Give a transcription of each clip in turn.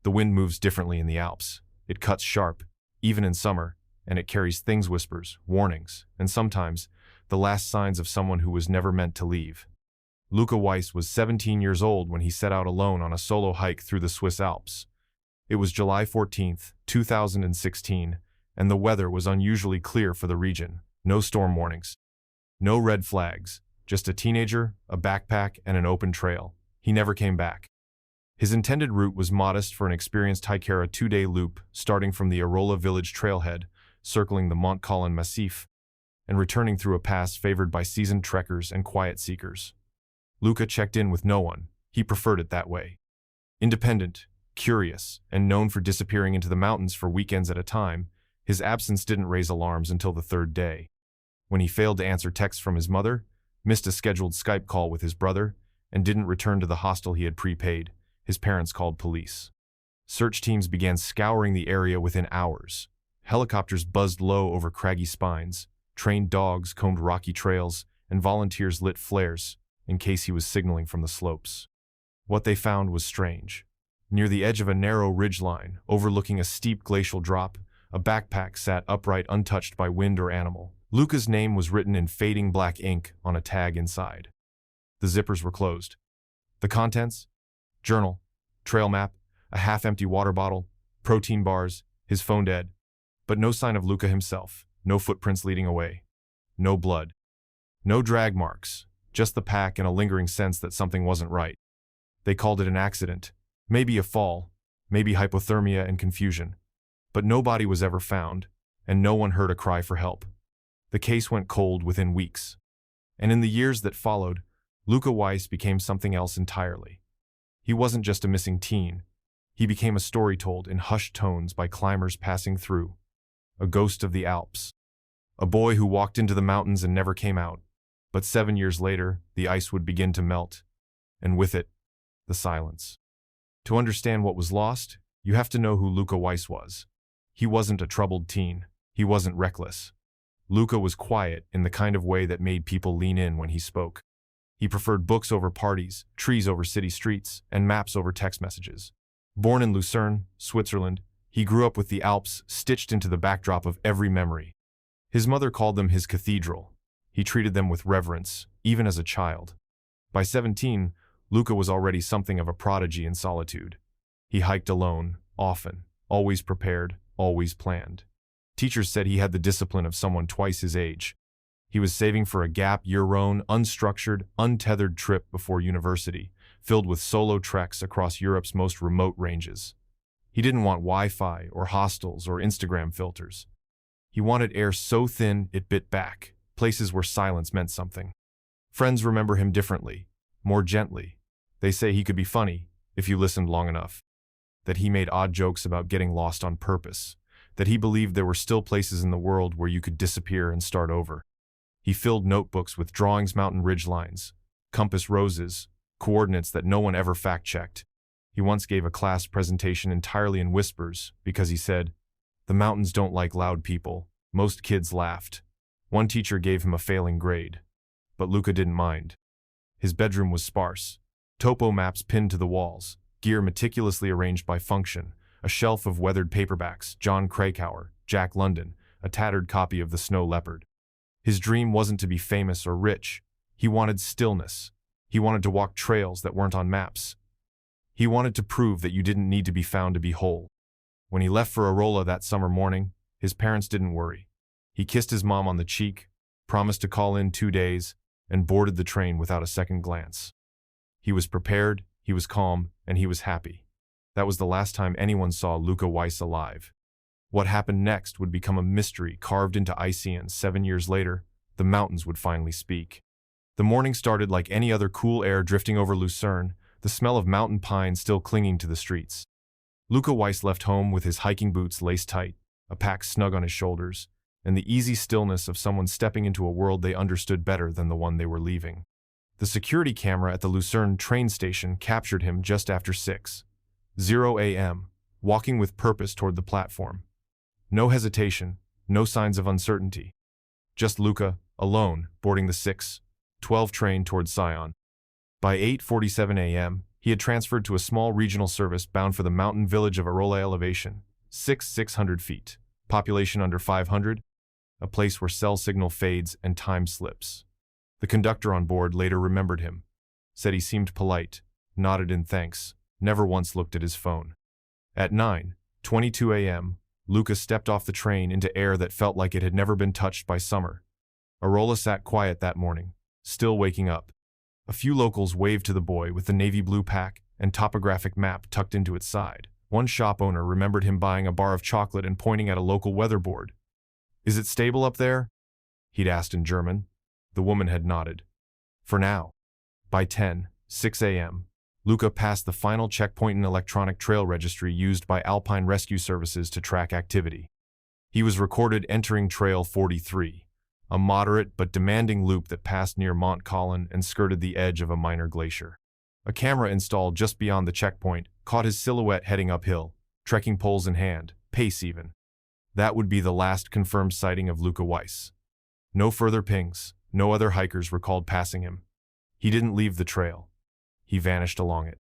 The wind moves differently in the Alps. It cuts sharp, even in summer, and it carries things, whispers, warnings, and sometimes the last signs of someone who was never meant to leave. Luca Weiss was 17 years old when he set out alone on a solo hike through the Swiss Alps. It was July 14th, 2016, and the weather was unusually clear for the region. No storm warnings. No red flags. Just a teenager, a backpack, and an open trail. He never came back. His intended route was modest for an experienced hiker: a 2-day loop, starting from the Arola village trailhead, circling the Mont Colin Massif, and returning through a pass favored by seasoned trekkers and quiet seekers. Luca checked in with no one. He preferred it that way. Independent, curious, and known for disappearing into the mountains for weekends at a time, his absence didn't raise alarms until the third day. When he failed to answer texts from his mother, missed a scheduled Skype call with his brother, and didn't return to the hostel he had prepaid, his parents called police. Search teams began scouring the area within hours. Helicopters buzzed low over craggy spines, trained dogs combed rocky trails, and volunteers lit flares in case he was signaling from the slopes. What they found was strange. Near the edge of a narrow ridgeline, overlooking a steep glacial drop, a backpack sat upright, untouched by wind or animal. Luca's name was written in fading black ink on a tag inside. The zippers were closed. The contents? Journal, trail map, a half-empty water bottle, protein bars, his phone dead. But no sign of Luca himself, no footprints leading away. No blood. No drag marks, just the pack and a lingering sense that something wasn't right. They called it an accident, maybe a fall, maybe hypothermia and confusion. But no body was ever found, and no one heard a cry for help. The case went cold within weeks. And in the years that followed, Luca Weiss became something else entirely. He wasn't just a missing teen. He became a story told in hushed tones by climbers passing through. A ghost of the Alps. A boy who walked into the mountains and never came out. But 7 years later, the ice would begin to melt. And with it, the silence. To understand what was lost, you have to know who Luca Weiss was. He wasn't a troubled teen. He wasn't reckless. Luca was quiet in the kind of way that made people lean in when he spoke. He preferred books over parties, trees over city streets, and maps over text messages. Born in Lucerne, Switzerland, he grew up with the Alps stitched into the backdrop of every memory. His mother called them his cathedral. He treated them with reverence, even as a child. By 17, Luca was already something of a prodigy in solitude. He hiked alone, often, always prepared, always planned. Teachers said he had the discipline of someone twice his age. He was saving for a gap-year-own, unstructured, untethered trip before university, filled with solo treks across Europe's most remote ranges. He didn't want Wi-Fi or hostels or Instagram filters. He wanted air so thin it bit back, places where silence meant something. Friends remember him differently, more gently. They say he could be funny, if you listened long enough. That he made odd jokes about getting lost on purpose. That he believed there were still places in the world where you could disappear and start over. He filled notebooks with drawings, mountain ridge lines, compass roses, coordinates that no one ever fact-checked. He once gave a class presentation entirely in whispers because he said, "The mountains don't like loud people." Most kids laughed. One teacher gave him a failing grade. But Luca didn't mind. His bedroom was sparse. Topo maps pinned to the walls, gear meticulously arranged by function, a shelf of weathered paperbacks, John Krakauer, Jack London, a tattered copy of The Snow Leopard. His dream wasn't to be famous or rich. He wanted stillness. He wanted to walk trails that weren't on maps. He wanted to prove that you didn't need to be found to be whole. When he left for Arola that summer morning, his parents didn't worry. He kissed his mom on the cheek, promised to call in 2 days, and boarded the train without a second glance. He was prepared, he was calm, and he was happy. That was the last time anyone saw Luca Weiss alive. What happened next would become a mystery carved into ice, and 7 years later, the mountains would finally speak. The morning started like any other, cool air drifting over Lucerne, the smell of mountain pine still clinging to the streets. Luca Weiss left home with his hiking boots laced tight, a pack snug on his shoulders, and the easy stillness of someone stepping into a world they understood better than the one they were leaving. The security camera at the Lucerne train station captured him just after 6:00 a.m., walking with purpose toward the platform. No hesitation, no signs of uncertainty. Just Luca, alone, boarding the 6:12 train toward Sion. By 8:47 a.m., He had transferred to a small regional service bound for the mountain village of Arola elevation, 600 feet, population under 500, a place where cell signal fades and time slips. The conductor on board later remembered him, said he seemed polite, nodded in thanks, never once looked at his phone. At 9:22 a.m., Luca stepped off the train into air that felt like it had never been touched by summer. Arola sat quiet that morning, still waking up. A few locals waved to the boy with the navy blue pack and topographic map tucked into its side. One shop owner remembered him buying a bar of chocolate and pointing at a local weatherboard. "Is it stable up there?" he'd asked in German. The woman had nodded. For now. By 10:06 a.m., Luca passed the final checkpoint in electronic trail registry used by Alpine Rescue Services to track activity. He was recorded entering Trail 43, a moderate but demanding loop that passed near Mont Colin and skirted the edge of a minor glacier. A camera installed just beyond the checkpoint caught his silhouette heading uphill, trekking poles in hand, pace even. That would be the last confirmed sighting of Luca Weiss. No further pings, no other hikers recalled passing him. He didn't leave the trail. He vanished along it.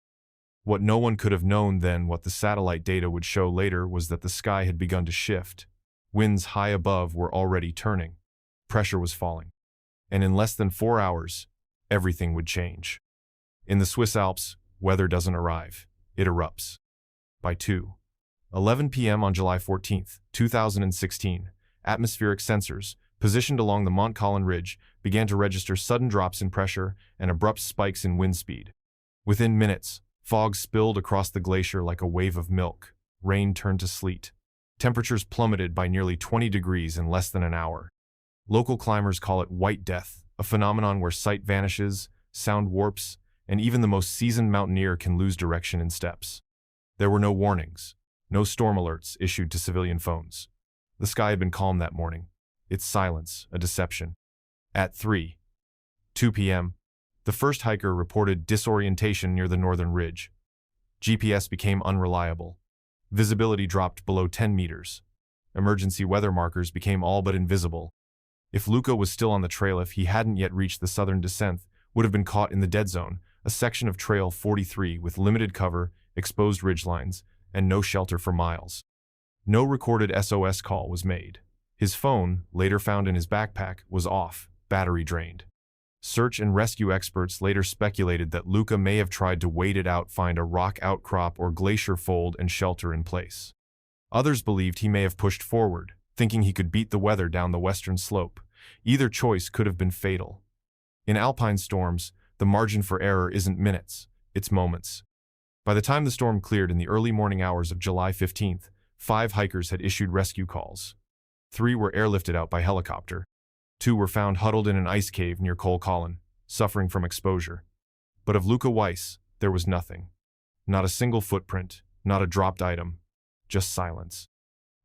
What no one could have known then, what the satellite data would show later, was that the sky had begun to shift. Winds high above were already turning. Pressure was falling. And in less than 4 hours, everything would change. In the Swiss Alps, weather doesn't arrive. It erupts. By 2:11 p.m. on July 14, 2016, atmospheric sensors, positioned along the Mont Colin ridge, began to register sudden drops in pressure and abrupt spikes in wind speed. Within minutes, fog spilled across the glacier like a wave of milk. Rain turned to sleet. Temperatures plummeted by nearly 20 degrees in less than an hour. Local climbers call it white death, a phenomenon where sight vanishes, sound warps, and even the most seasoned mountaineer can lose direction in steps. There were no warnings, no storm alerts issued to civilian phones. The sky had been calm that morning, its silence a deception. At 3:02 p.m., the first hiker reported disorientation near the northern ridge. GPS became unreliable. Visibility dropped below 10 meters. Emergency weather markers became all but invisible. If Luca was still on the trail, if he hadn't yet reached the southern descent, would have been caught in the dead zone, a section of Trail 43 with limited cover, exposed ridgelines, and no shelter for miles. No recorded SOS call was made. His phone, later found in his backpack, was off, battery drained. Search and rescue experts later speculated that Luca may have tried to wait it out, find a rock outcrop or glacier fold and shelter in place. Others believed he may have pushed forward, thinking he could beat the weather down the western slope. Either choice could have been fatal. In alpine storms, the margin for error isn't minutes, it's moments. By the time the storm cleared in the early morning hours of July 15th, 5 hikers had issued rescue calls. 3 were airlifted out by helicopter. 2 were found huddled in an ice cave near Col Colin, suffering from exposure. But of Luca Weiss, there was nothing. Not a single footprint, not a dropped item, just silence.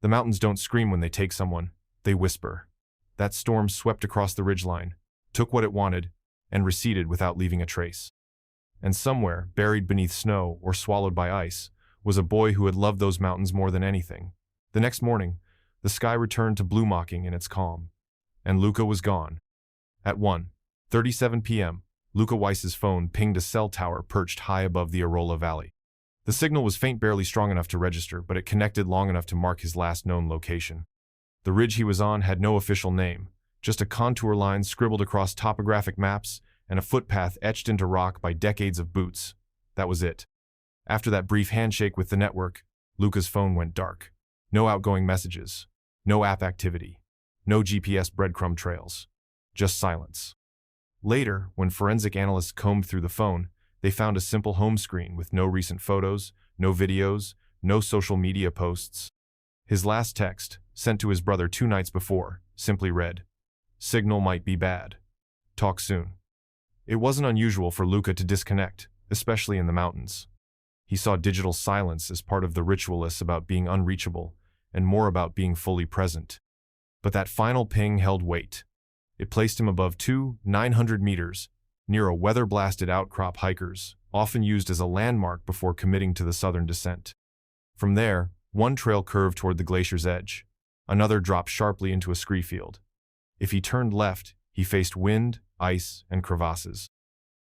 The mountains don't scream when they take someone, they whisper. That storm swept across the ridgeline, took what it wanted, and receded without leaving a trace. And somewhere, buried beneath snow or swallowed by ice, was a boy who had loved those mountains more than anything. The next morning, the sky returned to blue mocking in its calm. And Luca was gone. At 1:37 p.m., Luca Weiss's phone pinged a cell tower perched high above the Arola Valley. The signal was faint, barely strong enough to register, but it connected long enough to mark his last known location. The ridge he was on had no official name, just a contour line scribbled across topographic maps and a footpath etched into rock by decades of boots. That was it. After that brief handshake with the network, Luca's phone went dark. No outgoing messages, no app activity, no GPS breadcrumb trails, just silence. Later, when forensic analysts combed through the phone, they found a simple home screen with no recent photos, no videos, no social media posts. His last text, sent to his brother 2 nights before, simply read, "Signal might be bad. Talk soon." It wasn't unusual for Luca to disconnect, especially in the mountains. He saw digital silence as part of the ritual, less about being unreachable and more about being fully present. But that final ping held weight. It placed him above 900 meters, near a weather-blasted outcrop hikers, often used as a landmark before committing to the southern descent. From there, one trail curved toward the glacier's edge. Another dropped sharply into a scree field. If he turned left, he faced wind, ice, and crevasses.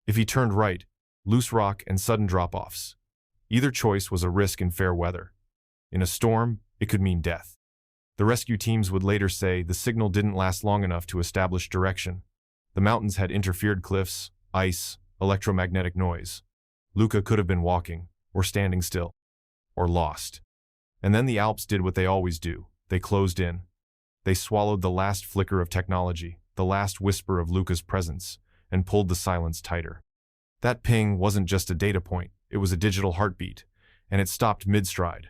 If he turned right, loose rock, and sudden drop-offs. Either choice was a risk in fair weather. In a storm, it could mean death. The rescue teams would later say the signal didn't last long enough to establish direction. The mountains had interfered cliffs, ice, electromagnetic noise. Luca could have been walking, or standing still, or lost. And then the Alps did what they always do. They closed in. They swallowed the last flicker of technology, the last whisper of Luca's presence, and pulled the silence tighter. That ping wasn't just a data point, it was a digital heartbeat, and it stopped mid-stride.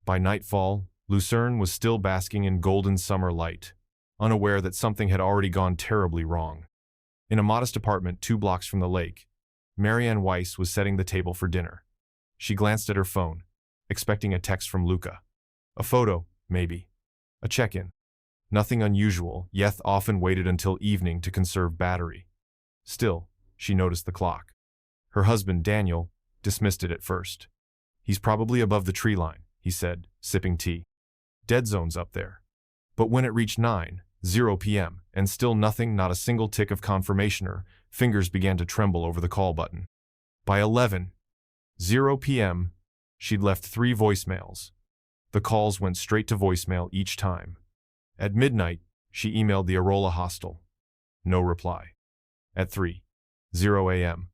By nightfall, Lucerne was still basking in golden summer light, unaware that something had already gone terribly wrong. In a modest apartment 2 blocks from the lake, Marianne Weiss was setting the table for dinner. She glanced at her phone, expecting a text from Luca. A photo, maybe. A check-in. Nothing unusual, yet often waited until evening to conserve battery. Still, she noticed the clock. Her husband, Daniel, dismissed it at first. "He's probably above the tree line," he said, sipping tea. "Dead zone's up there." But when it reached 9:00 p.m., and still nothing, not a single tick of confirmation, her fingers began to tremble over the call button. By 11:00 p.m., she'd left 3 voicemails. The calls went straight to voicemail each time. At midnight, she emailed the Arola hostel. No reply. At 3:00 a.m.,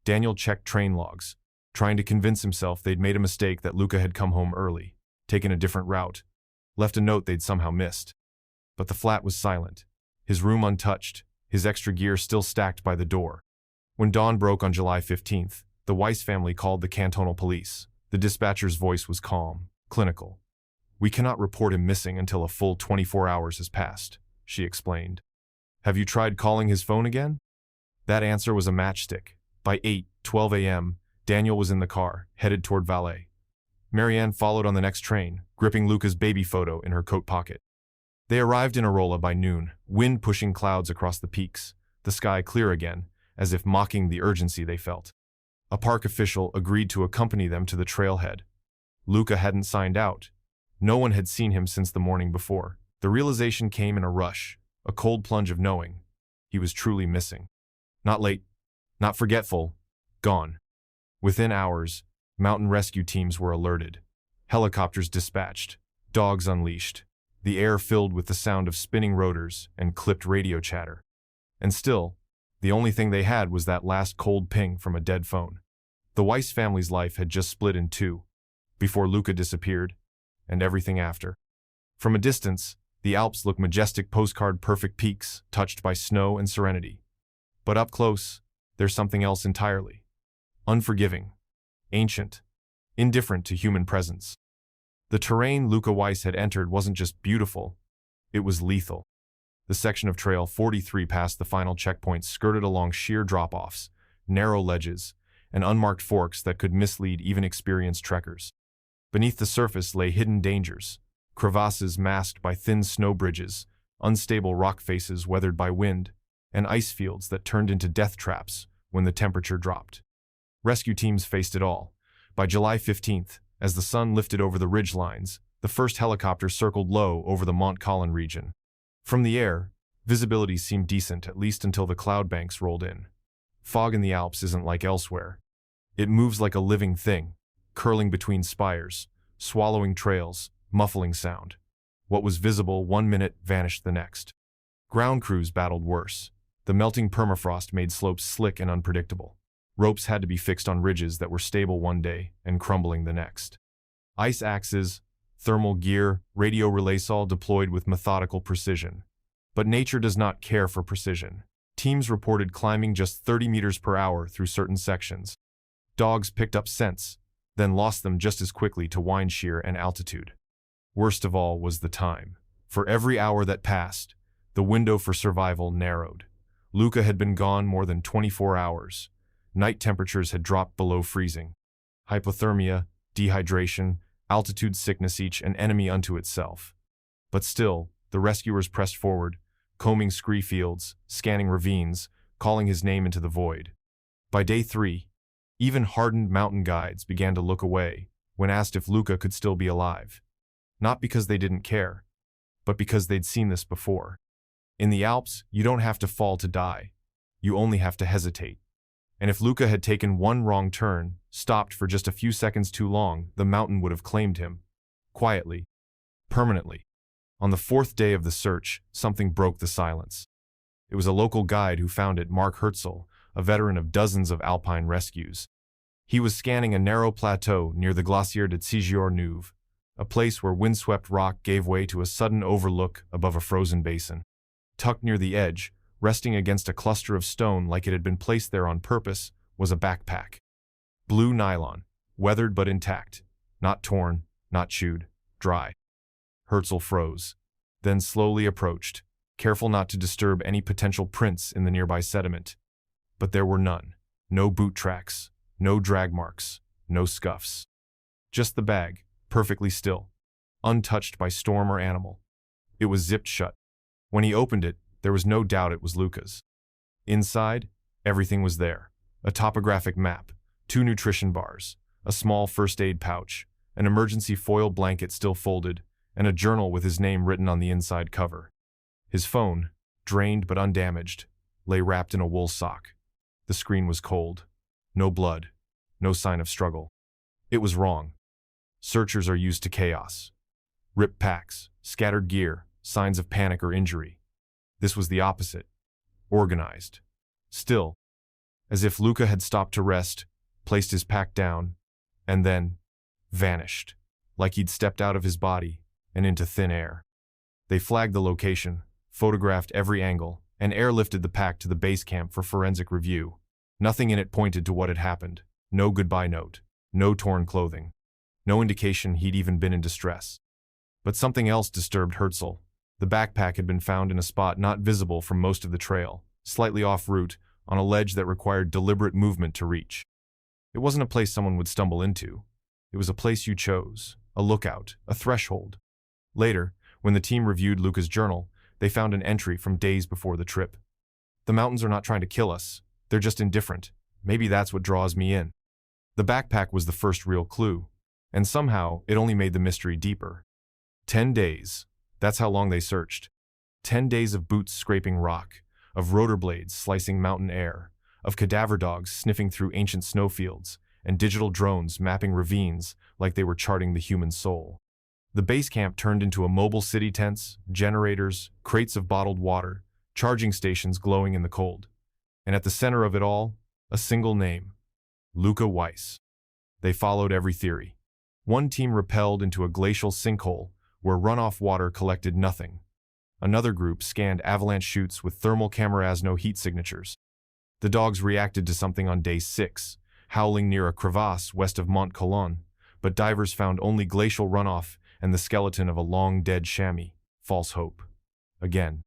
Daniel checked train logs, trying to convince himself they'd made a mistake, that Luca had come home early, taken a different route, left a note they'd somehow missed. But the flat was silent, his room untouched, his extra gear still stacked by the door. When dawn broke on July 15th, the Weiss family called the cantonal police. The dispatcher's voice was calm, clinical. "We cannot report him missing until a full 24 hours has passed," she explained. "Have you tried calling his phone again?" That answer was a matchstick. By 8:12 a.m., Daniel was in the car, headed toward Valais. Marianne followed on the next train, gripping Luca's baby photo in her coat pocket. They arrived in Arola by noon, wind pushing clouds across the peaks, the sky clear again, as if mocking the urgency they felt. A park official agreed to accompany them to the trailhead. Luca hadn't signed out. No one had seen him since the morning before. The realization came in a rush, a cold plunge of knowing. He was truly missing. Not late, not forgetful, gone. Within hours, mountain rescue teams were alerted. Helicopters dispatched, dogs unleashed, the air filled with the sound of spinning rotors and clipped radio chatter. And still, the only thing they had was that last cold ping from a dead phone. The Weiss family's life had just split in two, before Luca disappeared, and everything after. From a distance, the Alps look majestic, postcard-perfect peaks, touched by snow and serenity. But up close, there's something else entirely. Unforgiving, ancient, indifferent to human presence. The terrain Luca Weiss had entered wasn't just beautiful, it was lethal. The section of Trail 43 past the final checkpoint skirted along sheer drop-offs, narrow ledges, and unmarked forks that could mislead even experienced trekkers. Beneath the surface lay hidden dangers, crevasses masked by thin snow bridges, unstable rock faces weathered by wind, and ice fields that turned into death traps when the temperature dropped. Rescue teams faced it all. By July 15th, as the sun lifted over the ridge lines, the first helicopter circled low over the Mont Colin region. From the air, visibility seemed decent, at least until the cloud banks rolled in. Fog in the Alps isn't like elsewhere. It moves like a living thing, curling between spires, swallowing trails, muffling sound. What was visible 1 minute vanished the next. Ground crews battled worse. The melting permafrost made slopes slick and unpredictable. Ropes had to be fixed on ridges that were stable one day and crumbling the next. Ice axes, thermal gear, radio relays all deployed with methodical precision. But nature does not care for precision. Teams reported climbing just 30 meters per hour through certain sections. Dogs picked up scents, then lost them just as quickly to wind shear and altitude. Worst of all was the time. For every hour that passed, the window for survival narrowed. Luca had been gone more than 24 hours. Night temperatures had dropped below freezing. Hypothermia, dehydration, altitude sickness, each an enemy unto itself. But still, the rescuers pressed forward, combing scree fields, scanning ravines, calling his name into the void. By day 3, even hardened mountain guides began to look away when asked if Luca could still be alive. Not because they didn't care, but because they'd seen this before. In the Alps, you don't have to fall to die. You only have to hesitate. And if Luca had taken one wrong turn, stopped for just a few seconds too long, the mountain would have claimed him. Quietly. Permanently. On the fourth day of the search, something broke the silence. It was a local guide who found it, Mark Herzl, a veteran of dozens of alpine rescues. He was scanning a narrow plateau near the Glacier de Tsigior-Neuve, a place where windswept rock gave way to a sudden overlook above a frozen basin. Tucked near the edge, resting against a cluster of stone like it had been placed there on purpose, was a backpack. Blue nylon, weathered but intact, not torn, not chewed, dry. Herzl froze, then slowly approached, careful not to disturb any potential prints in the nearby sediment. But there were none. No boot tracks, no drag marks, no scuffs. Just the bag, perfectly still, untouched by storm or animal. It was zipped shut. When he opened it, there was no doubt it was Luca's. Inside, everything was there. A topographic map, 2 nutrition bars, a small first aid pouch, an emergency foil blanket still folded, and a journal with his name written on the inside cover. His phone, drained but undamaged, lay wrapped in a wool sock. The screen was cold. No blood. No sign of struggle. It was wrong. Searchers are used to chaos. Ripped packs, scattered gear, signs of panic or injury. This was the opposite. Organized. Still. As if Luca had stopped to rest, placed his pack down, and then vanished, like he'd stepped out of his body and into thin air. They flagged the location, photographed every angle, and airlifted the pack to the base camp for forensic review. Nothing in it pointed to what had happened. No goodbye note, no torn clothing, no indication he'd even been in distress. But something else disturbed Herzl. The backpack had been found in a spot not visible from most of the trail, slightly off route, on a ledge that required deliberate movement to reach. It wasn't a place someone would stumble into. It was a place you chose, a lookout, a threshold. Later, when the team reviewed Luca's journal, they found an entry from days before the trip. The mountains are not trying to kill us. They're just indifferent. Maybe that's what draws me in. The backpack was the first real clue, and somehow it only made the mystery deeper. 10 days. That's how long they searched. 10 days of boots scraping rock, of rotor blades slicing mountain air, of cadaver dogs sniffing through ancient snowfields, and digital drones mapping ravines like they were charting the human soul. The base camp turned into a mobile city: tents, generators, crates of bottled water, charging stations glowing in the cold. And at the center of it all, a single name: Luca Weiss. They followed every theory. One team rappelled into a glacial sinkhole where runoff water collected nothing. Another group scanned avalanche chutes with thermal cameras, no heat signatures. The dogs reacted to something on day 6, howling near a crevasse west of Mont Colon, but divers found only glacial runoff and the skeleton of a long-dead chamois. False hope. Again.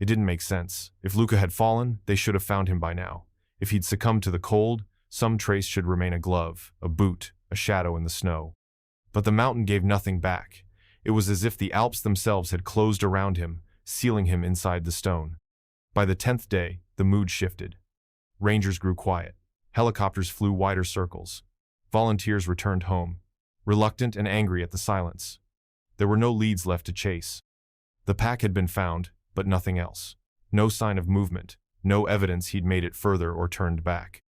It didn't make sense. If Luca had fallen, they should have found him by now. If he'd succumbed to the cold, some trace should remain: a glove, a boot, a shadow in the snow. But the mountain gave nothing back. It was as if the Alps themselves had closed around him, sealing him inside the stone. By the 10th day, the mood shifted. Rangers grew quiet. Helicopters flew wider circles. Volunteers returned home, reluctant and angry at the silence. There were no leads left to chase. The pack had been found, but nothing else. No sign of movement, no evidence he'd made it further or turned back.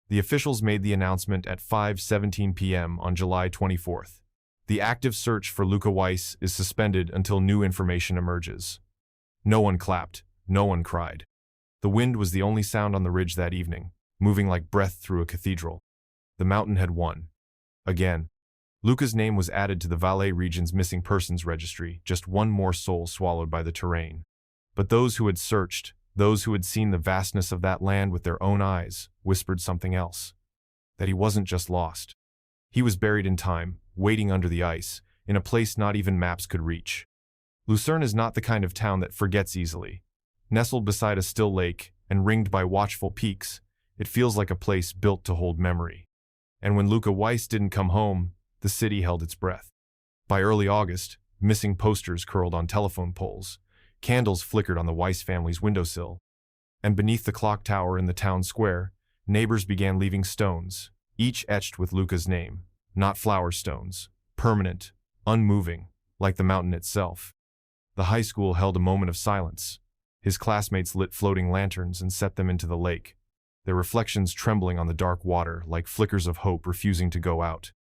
The officials made the announcement at 5:17 p.m. on July 24th. The active search for Luca Weiss is suspended until new information emerges. No one clapped, no one cried. The wind was the only sound on the ridge that evening, moving like breath through a cathedral. The mountain had won. Again. Luca's name was added to the Valais region's missing persons registry, just one more soul swallowed by the terrain. But those who had searched, those who had seen the vastness of that land with their own eyes, whispered something else. That he wasn't just lost. He was buried in time, waiting under the ice, in a place not even maps could reach. Lucerne is not the kind of town that forgets easily. Nestled beside a still lake and ringed by watchful peaks, it feels like a place built to hold memory. And when Luca Weiss didn't come home, the city held its breath. By early August, missing posters curled on telephone poles, candles flickered on the Weiss family's windowsill, and beneath the clock tower in the town square, neighbors began leaving stones, each etched with Luca's name, not flower stones, permanent, unmoving, like the mountain itself. The high school held a moment of silence. His classmates lit floating lanterns and set them into the lake. their reflections trembling on the dark water like flickers of hope refusing to go out.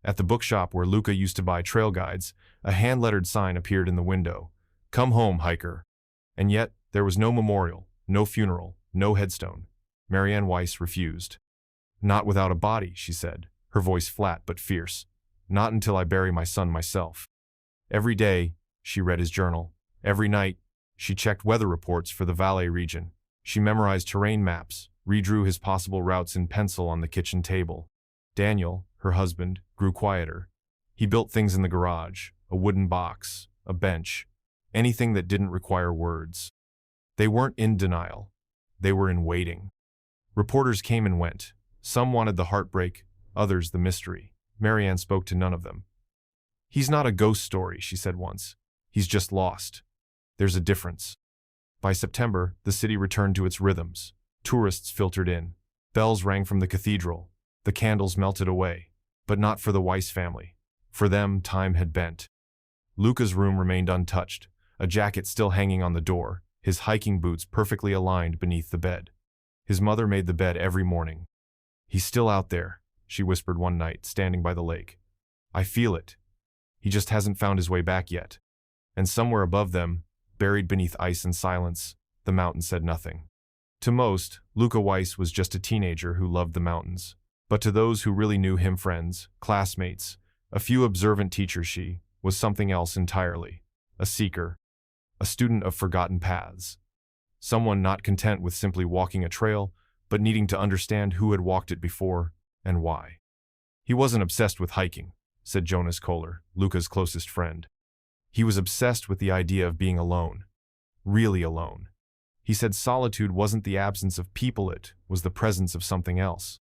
At the bookshop where Luca used to buy trail guides, a hand-lettered sign appeared in the window. "Come home, hiker." And yet, there was no memorial, no funeral, no headstone. Marianne Weiss refused. "Not without a body," she said, her voice flat but fierce. "Not until I bury my son myself." Every day, she read his journal. Every night, she checked weather reports for the Valais region. She memorized terrain maps, redrew his possible routes in pencil on the kitchen table. Daniel, her husband, grew quieter. He built things in the garage, a wooden box, a bench, anything that didn't require words. They weren't in denial. They were in waiting. Reporters came and went. Some wanted the heartbreak, others the mystery. Marianne spoke to none of them. "He's not a ghost story," she said once. "He's just lost." There's a difference. By September, the city returned to its rhythms. Tourists filtered in. Bells rang from the cathedral. The candles melted away. But not for the Weiss family. For them, time had bent. Luca's room remained untouched, a jacket still hanging on the door, his hiking boots perfectly aligned beneath the bed. His mother made the bed every morning. "He's still out there," she whispered one night, standing by the lake. "I feel it. He just hasn't found his way back yet." And somewhere above them, buried beneath ice and silence, the mountain said nothing. To most, Luca Weiss was just a teenager who loved the mountains. But to those who really knew him, friends, classmates, a few observant teachers, she was something else entirely. A seeker. A student of forgotten paths. Someone not content with simply walking a trail, but needing to understand who had walked it before and why. "He wasn't obsessed with hiking," said Jonas Kohler, Luca's closest friend. "He was obsessed with the idea of being alone. Really alone. He said solitude wasn't the absence of people, it was the presence of something else."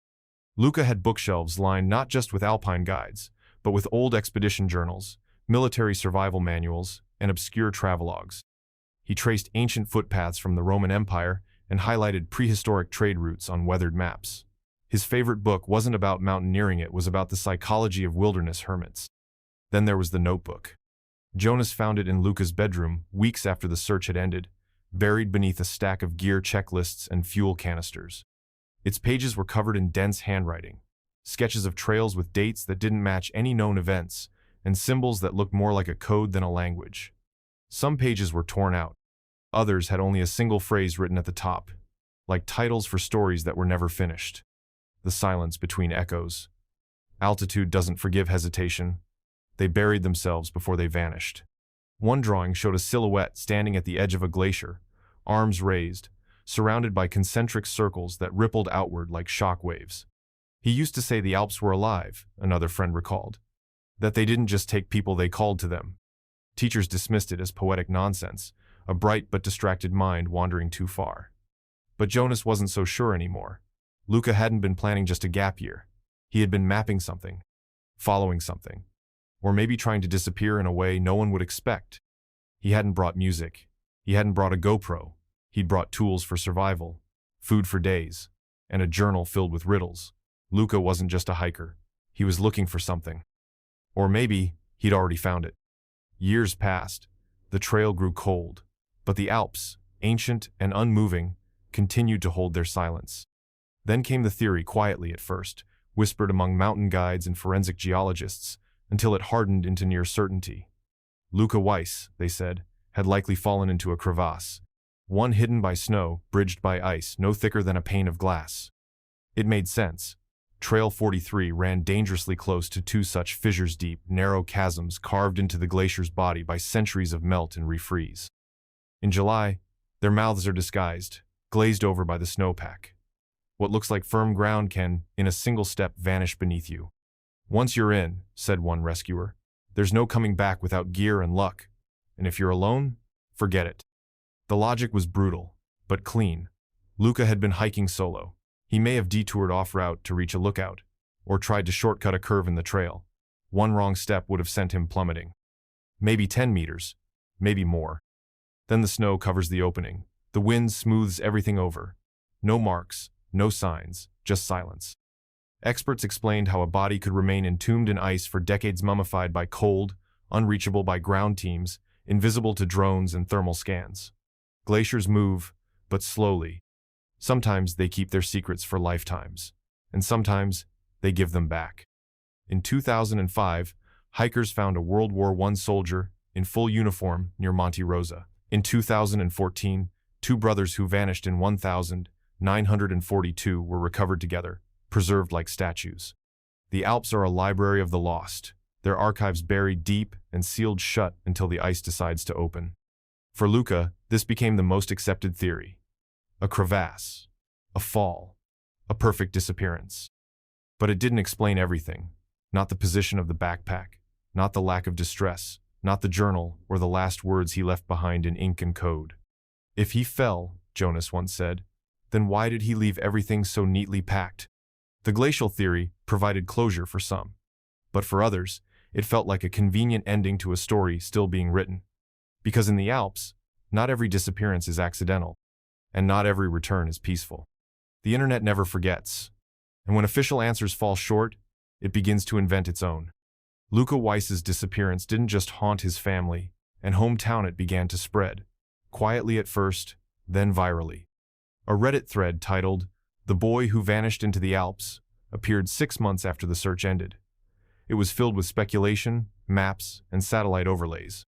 Luca had bookshelves lined not just with alpine guides, but with old expedition journals, military survival manuals, and obscure travelogues. He traced ancient footpaths from the Roman Empire and highlighted prehistoric trade routes on weathered maps. His favorite book wasn't about mountaineering, it was about the psychology of wilderness hermits. Then there was the notebook. Jonas found it in Luca's bedroom weeks after the search had ended, buried beneath a stack of gear checklists and fuel canisters. Its pages were covered in dense handwriting, sketches of trails with dates that didn't match any known events, and symbols that looked more like a code than a language. Some pages were torn out. Others had only a single phrase written at the top, like titles for stories that were never finished. The silence between echoes. Altitude doesn't forgive hesitation. They buried themselves before they vanished. One drawing showed a silhouette standing at the edge of a glacier, arms raised, surrounded by concentric circles that rippled outward like shock waves. "He used to say the Alps were alive," another friend recalled. "That they didn't just take people, they called to them." Teachers dismissed it as poetic nonsense, a bright but distracted mind wandering too far. But Jonas wasn't so sure anymore. Luca hadn't been planning just a gap year. He had been mapping something, following something, or maybe trying to disappear in a way no one would expect. He hadn't brought music. He hadn't brought a GoPro. He'd brought tools for survival, food for days, and a journal filled with riddles. Luca wasn't just a hiker. He was looking for something. Or maybe he'd already found it. Years passed. The trail grew cold, but the Alps, ancient and unmoving, continued to hold their silence. Then came the theory, quietly at first, whispered among mountain guides and forensic geologists, until it hardened into near certainty. Luca Weiss, they said, had likely fallen into a crevasse. One hidden by snow, bridged by ice, no thicker than a pane of glass. It made sense. Trail 43 ran dangerously close to two such fissures-deep, narrow chasms carved into the glacier's body by centuries of melt and refreeze. In July, their mouths are disguised, glazed over by the snowpack. What looks like firm ground can, in a single step, vanish beneath you. "Once you're in," said one rescuer, "there's no coming back without gear and luck. And if you're alone, forget it." The logic was brutal, but clean. Luca had been hiking solo. He may have detoured off-route to reach a lookout, or tried to shortcut a curve in the trail. One wrong step would have sent him plummeting. Maybe 10 meters, maybe more. Then the snow covers the opening. The wind smooths everything over. No marks, no signs, just silence. Experts explained how a body could remain entombed in ice for decades, mummified by cold, unreachable by ground teams, invisible to drones and thermal scans. Glaciers move, but slowly. Sometimes they keep their secrets for lifetimes, and sometimes they give them back. In 2005, hikers found a World War I soldier in full uniform near Monte Rosa. In 2014, two brothers who vanished in 1942 were recovered together, preserved like statues. The Alps are a library of the lost, their archives buried deep and sealed shut until the ice decides to open. For Luca, this became the most accepted theory. A crevasse, a fall, a perfect disappearance. But it didn't explain everything. Not the position of the backpack, not the lack of distress, not the journal or the last words he left behind in ink and code. If he fell, Jonas once said, then why did he leave everything so neatly packed? The glacial theory provided closure for some, but for others, it felt like a convenient ending to a story still being written. Because in the Alps, not every disappearance is accidental, and not every return is peaceful. The internet never forgets, and when official answers fall short, it begins to invent its own. Luca Weiss's disappearance didn't just haunt his family and hometown, it began to spread, quietly at first, then virally. A Reddit thread titled, "The Boy Who Vanished into the Alps," appeared 6 months after the search ended. It was filled with speculation, maps, and satellite overlays.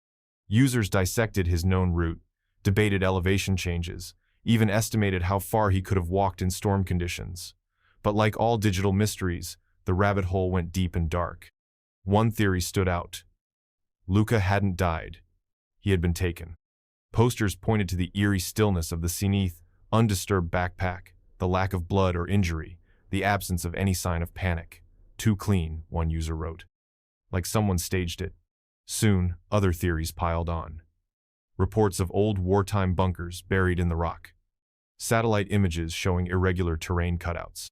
Users dissected his known route, debated elevation changes, even estimated how far he could have walked in storm conditions. But like all digital mysteries, the rabbit hole went deep and dark. One theory stood out. Luca hadn't died. He had been taken. Posters pointed to the eerie stillness of the Zenith, undisturbed backpack, the lack of blood or injury, the absence of any sign of panic. Too clean, one user wrote. Like someone staged it. Soon, other theories piled on. Reports of old wartime bunkers buried in the rock. Satellite images showing irregular terrain cutouts.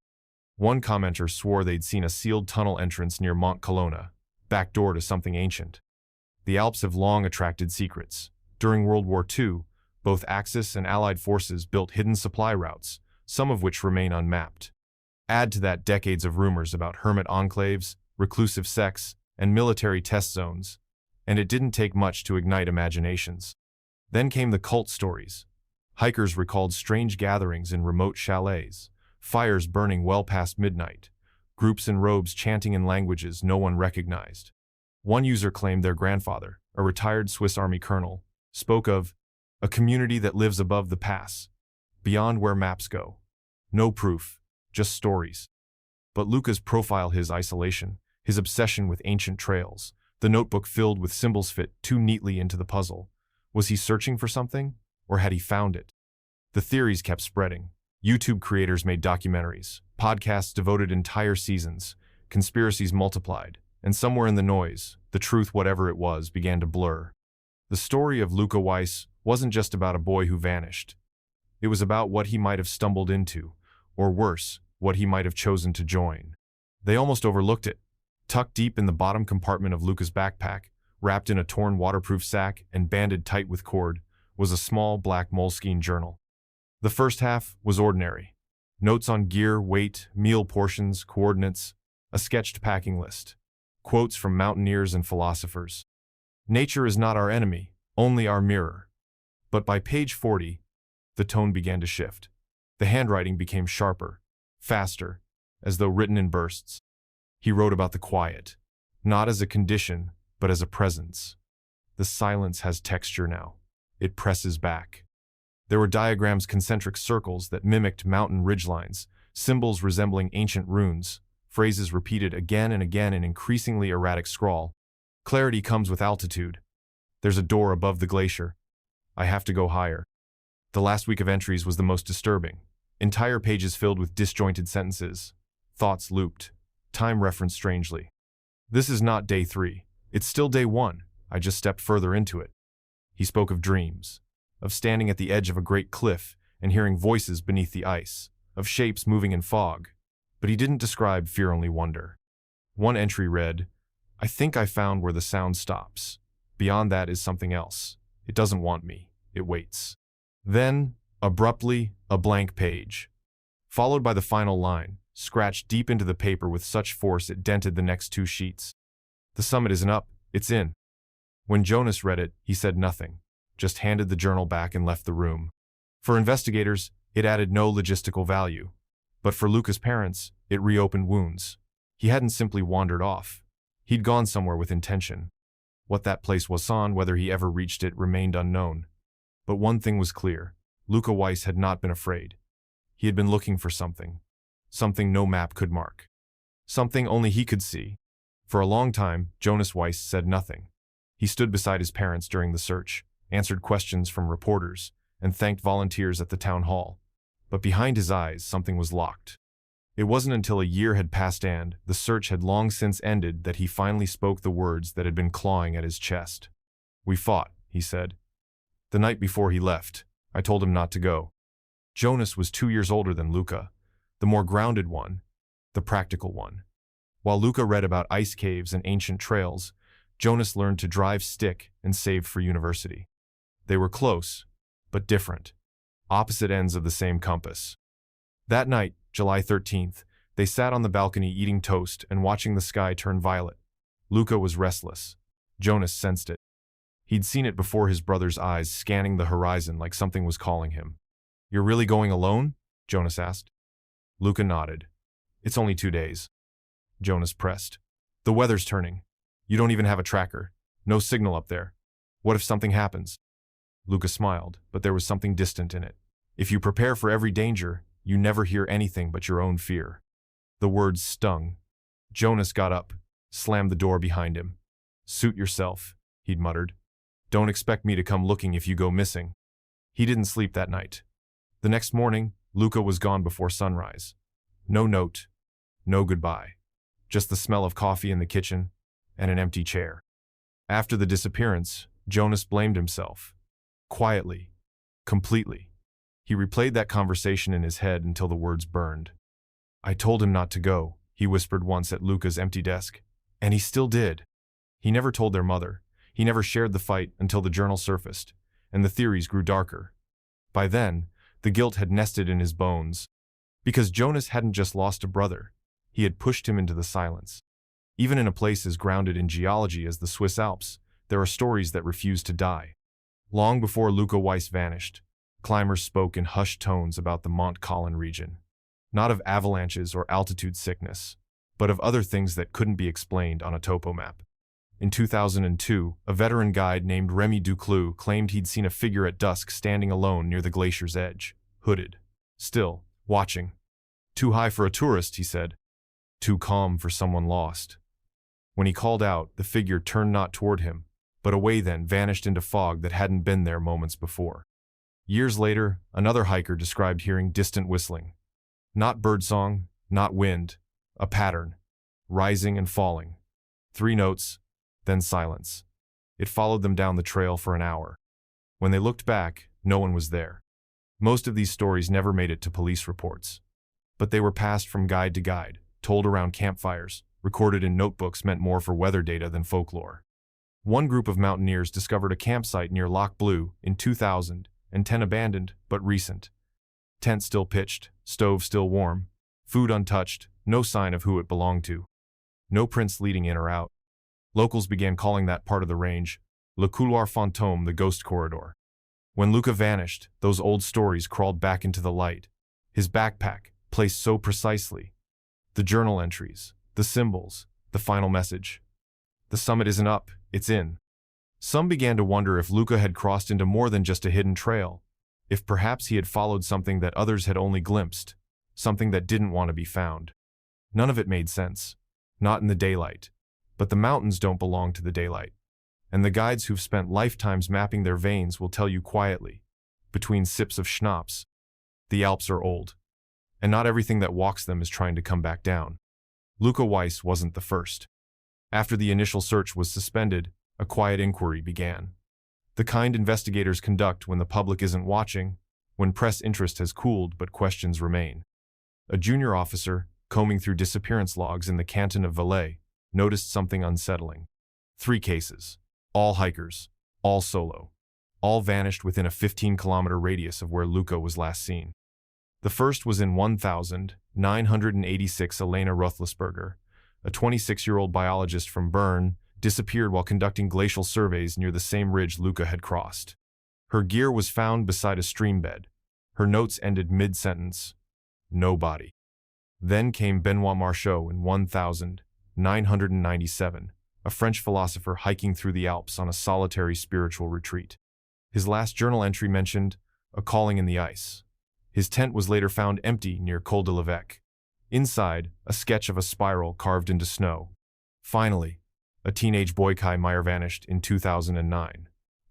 One commenter swore they'd seen a sealed tunnel entrance near Mont Colonna, backdoor to something ancient. The Alps have long attracted secrets. During World War II, both Axis and Allied forces built hidden supply routes, some of which remain unmapped. Add to that decades of rumors about hermit enclaves, reclusive sects, and military test zones, and it didn't take much to ignite imaginations. Then came the cult stories. Hikers recalled strange gatherings in remote chalets, fires burning well past midnight, groups in robes chanting in languages no one recognized. One user claimed their grandfather, a retired Swiss Army colonel, spoke of a community that lives above the pass, beyond where maps go. No proof, just stories. But Luca's profile, his isolation, his obsession with ancient trails, the notebook filled with symbols fit too neatly into the puzzle. Was he searching for something, or had he found it? The theories kept spreading. YouTube creators made documentaries, podcasts devoted entire seasons, conspiracies multiplied, and somewhere in the noise, the truth, whatever it was, began to blur. The story of Luca Weiss wasn't just about a boy who vanished. It was about what he might have stumbled into, or worse, what he might have chosen to join. They almost overlooked it. Tucked deep in the bottom compartment of Luca's backpack, wrapped in a torn waterproof sack and banded tight with cord, was a small black moleskine journal. The first half was ordinary. Notes on gear, weight, meal portions, coordinates, a sketched packing list, quotes from mountaineers and philosophers. Nature is not our enemy, only our mirror. But by page 40, the tone began to shift. The handwriting became sharper, faster, as though written in bursts. He wrote about the quiet, not as a condition, but as a presence. The silence has texture now. It presses back. There were diagrams, concentric circles that mimicked mountain ridgelines, symbols resembling ancient runes, phrases repeated again and again in increasingly erratic scrawl. Clarity comes with altitude. There's a door above the glacier. I have to go higher. The last week of entries was the most disturbing. Entire pages filled with disjointed sentences. Thoughts looped. Time referenced strangely. This is not day 3. It's still day 1. I just stepped further into it. He spoke of dreams, of standing at the edge of a great cliff and hearing voices beneath the ice, of shapes moving in fog. But he didn't describe fear, only wonder. One entry read, "I think I found where the sound stops. Beyond that is something else. It doesn't want me. It waits." Then, abruptly, a blank page, followed by the final line, scratched deep into the paper with such force it dented the next 2 sheets. "The summit isn't up, it's in." When Jonas read it, he said nothing, just handed the journal back and left the room. For investigators, It added no logistical value. But for Luca's parents, it reopened wounds. He hadn't simply wandered off. He'd gone somewhere with intention. What that place was on, whether he ever reached it, remained unknown. But one thing was clear. Luca Weiss had not been afraid. He had been looking for something. Something no map could mark. Something only he could see. For a long time, Jonas Weiss said nothing. He stood beside his parents during the search, answered questions from reporters, and thanked volunteers at the town hall. But behind his eyes, something was locked. It wasn't until a year had passed and the search had long since ended that he finally spoke the words that had been clawing at his chest. "We fought," he said. "The night before he left, I told him not to go." Jonas was 2 years older than Luca, the more grounded one, the practical one. While Luca read about ice caves and ancient trails, Jonas learned to drive stick and saved for university. They were close, but different. Opposite ends of the same compass. That night, July 13th, they sat on the balcony eating toast and watching the sky turn violet. Luca was restless. Jonas sensed it. He'd seen it before, his brother's eyes scanning the horizon like something was calling him. "You're really going alone?" Jonas asked. Luca nodded. "It's only 2 days." Jonas pressed. "The weather's turning. You don't even have a tracker. No signal up there. What if something happens?" Luca smiled, but there was something distant in it. "If you prepare for every danger, you never hear anything but your own fear." The words stung. Jonas got up, slammed the door behind him. "Suit yourself," he'd muttered. "Don't expect me to come looking if you go missing." He didn't sleep that night. The next morning, Luca was gone before sunrise. No note, no goodbye. Just the smell of coffee in the kitchen and an empty chair. After the disappearance, Jonas blamed himself. Quietly. Completely. He replayed that conversation in his head until the words burned. "I told him not to go," he whispered once at Luca's empty desk. And he still did. He never told their mother. He never shared the fight until the journal surfaced, and the theories grew darker. By then, the guilt had nested in his bones. Because Jonas hadn't just lost a brother, he had pushed him into the silence. Even in a place as grounded in geology as the Swiss Alps, there are stories that refuse to die. Long before Luca Weiss vanished, climbers spoke in hushed tones about the Mont Colin region. Not of avalanches or altitude sickness, but of other things that couldn't be explained on a topo map. In 2002, a veteran guide named Remy Duclos claimed he'd seen a figure at dusk standing alone near the glacier's edge, hooded, still, watching. "Too high for a tourist," he said. "Too calm for someone lost." When he called out, the figure turned not toward him, but away, then vanished into fog that hadn't been there moments before. Years later, another hiker described hearing distant whistling. Not birdsong, not wind, a pattern, rising and falling. 3 notes, then silence. It followed them down the trail for an hour. When they looked back, no one was there. Most of these stories never made it to police reports. But they were passed from guide to guide, told around campfires, recorded in notebooks meant more for weather data than folklore. One group of mountaineers discovered a campsite near Lac Bleu in 2000, and 10 abandoned, but recent. Tent still pitched, stove still warm, food untouched, no sign of who it belonged to. No prints leading in or out. Locals began calling that part of the range Le Couloir Fantôme, the ghost corridor. When Luca vanished, those old stories crawled back into the light. His backpack, placed so precisely. The journal entries, the symbols, the final message. The summit isn't up, it's in. Some began to wonder if Luca had crossed into more than just a hidden trail, if perhaps he had followed something that others had only glimpsed, something that didn't want to be found. None of it made sense. Not in the daylight. But the mountains don't belong to the daylight. And the guides who've spent lifetimes mapping their veins will tell you quietly, between sips of schnapps, the Alps are old. And not everything that walks them is trying to come back down. Luca Weiss wasn't the first. After the initial search was suspended, a quiet inquiry began. The kind investigators conduct when the public isn't watching, when press interest has cooled but questions remain. A junior officer, combing through disappearance logs in the canton of Valais, noticed something unsettling. 3 cases. All hikers. All solo. All vanished within a 15-kilometer radius of where Luca was last seen. The first was in 1986. Elena Roethlisberger, a 26-year-old biologist from Bern, disappeared while conducting glacial surveys near the same ridge Luca had crossed. Her gear was found beside a stream bed. Her notes ended mid-sentence. No body. Then came Benoit Marchot in 1997, a French philosopher hiking through the Alps on a solitary spiritual retreat. His last journal entry mentioned a calling in the ice. His tent was later found empty near Col de l'Evêque. Inside, a sketch of a spiral carved into snow. Finally, a teenage boy Kai Meyer vanished in 2009.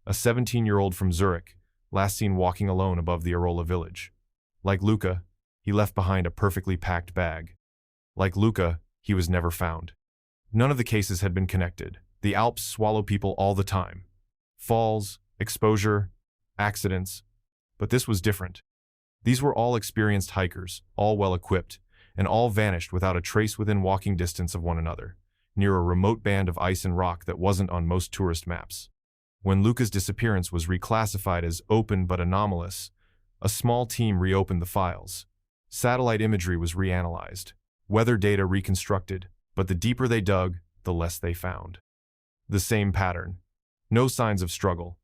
A 17-year-old from Zurich, last seen walking alone above the Arola village. Like Luca, he left behind a perfectly packed bag. Like Luca, he was never found. None of the cases had been connected. The Alps swallow people all the time. Falls, exposure, accidents. But this was different. These were all experienced hikers, all well-equipped, and all vanished without a trace within walking distance of one another, near a remote band of ice and rock that wasn't on most tourist maps. When Luca's disappearance was reclassified as open but anomalous, a small team reopened the files. Satellite imagery was reanalyzed, weather data reconstructed, but the deeper they dug, the less they found. The same pattern. No signs of struggle,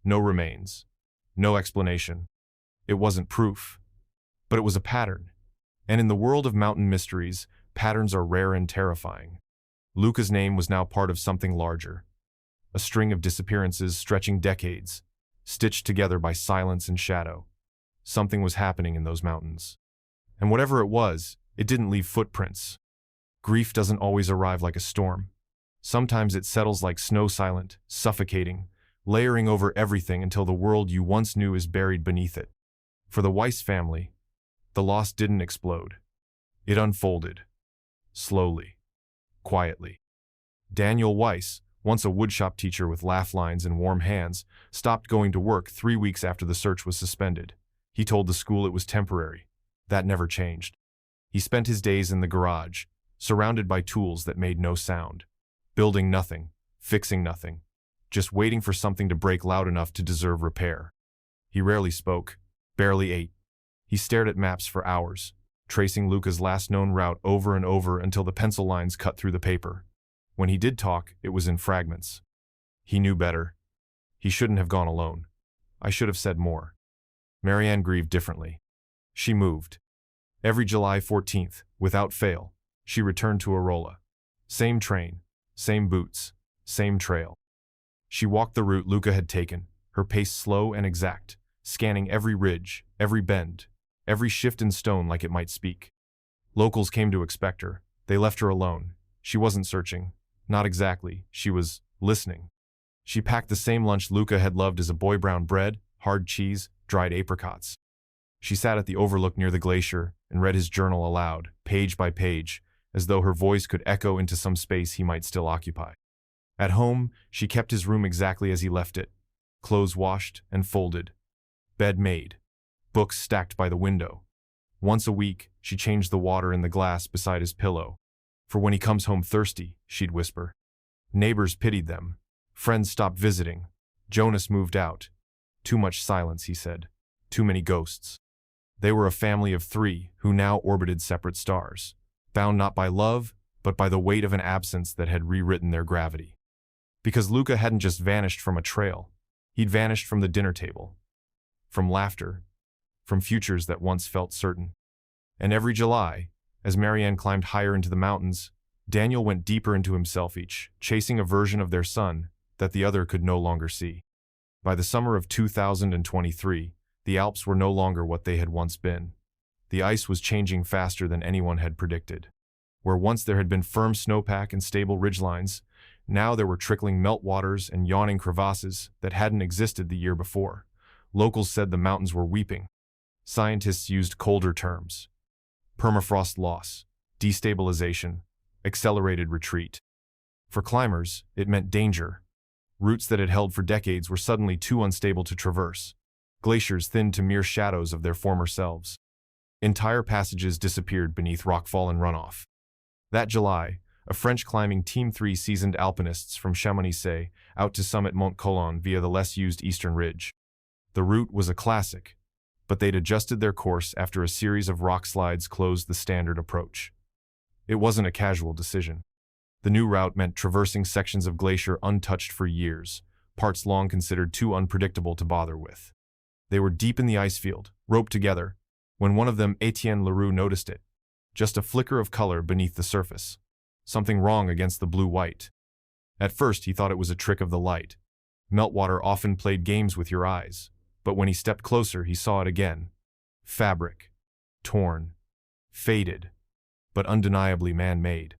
no remains, no explanation. It wasn't proof, but it was a pattern. And in the world of mountain mysteries, patterns are rare and terrifying. Luca's name was now part of something larger. A string of disappearances stretching decades, stitched together by silence and shadow. Something was happening in those mountains. And whatever it was, it didn't leave footprints. Grief doesn't always arrive like a storm. Sometimes it settles like snow, silent, suffocating, layering over everything until the world you once knew is buried beneath it. For the Weiss family, the loss didn't explode. It unfolded. Slowly. Quietly. Daniel Weiss, once a woodshop teacher with laugh lines and warm hands, stopped going to work 3 weeks after the search was suspended. He told the school it was temporary. That never changed. He spent his days in the garage, surrounded by tools that made no sound. Building nothing, fixing nothing, just waiting for something to break loud enough to deserve repair. He rarely spoke, barely ate. He stared at maps for hours, tracing Luca's last known route over and over until the pencil lines cut through the paper. When he did talk, it was in fragments. He knew better. He shouldn't have gone alone. I should have said more. Marianne grieved differently. She moved. Every July 14th, without fail, she returned to Arola. Same train, same boots, same trail. She walked the route Luca had taken, her pace slow and exact, scanning every ridge, every bend, every shift in stone like it might speak. Locals came to expect her. They left her alone. She wasn't searching. Not exactly. She was listening. She packed the same lunch Luca had loved as a boy: brown bread, hard cheese, dried apricots. She sat at the overlook near the glacier and read his journal aloud, page by page, as though her voice could echo into some space he might still occupy. At home, she kept his room exactly as he left it. Clothes washed and folded. Bed made. Books stacked by the window. Once a week, she changed the water in the glass beside his pillow. For when he comes home thirsty, she'd whisper. Neighbors pitied them. Friends stopped visiting. Jonas moved out. Too much silence, he said. Too many ghosts. They were a family of 3 who now orbited separate stars, bound not by love, but by the weight of an absence that had rewritten their gravity. Because Luca hadn't just vanished from a trail. He'd vanished from the dinner table. From laughter. From futures that once felt certain. And every July, as Marianne climbed higher into the mountains, Daniel went deeper into himself, each chasing a version of their son that the other could no longer see. By the summer of 2023, the Alps were no longer what they had once been. The ice was changing faster than anyone had predicted. Where once there had been firm snowpack and stable ridgelines, now there were trickling meltwaters and yawning crevasses that hadn't existed the year before. Locals said the mountains were weeping. Scientists used colder terms. Permafrost loss, destabilization, accelerated retreat. For climbers, it meant danger. Routes that had held for decades were suddenly too unstable to traverse. Glaciers thinned to mere shadows of their former selves. Entire passages disappeared beneath rockfall and runoff. That July, a French climbing Team 3 seasoned alpinists from Chamonix out to summit Mont Colon via the less used eastern ridge. The route was a classic, but they'd adjusted their course after a series of rock slides closed the standard approach. It wasn't a casual decision. The new route meant traversing sections of glacier untouched for years, parts long considered too unpredictable to bother with. They were deep in the ice field, roped together, when one of them, Etienne Leroux, noticed it. Just a flicker of color beneath the surface. Something wrong against the blue-white. At first, he thought it was a trick of the light. Meltwater often played games with your eyes, but when he stepped closer, he saw it again. Fabric. Torn. Faded. But undeniably man-made.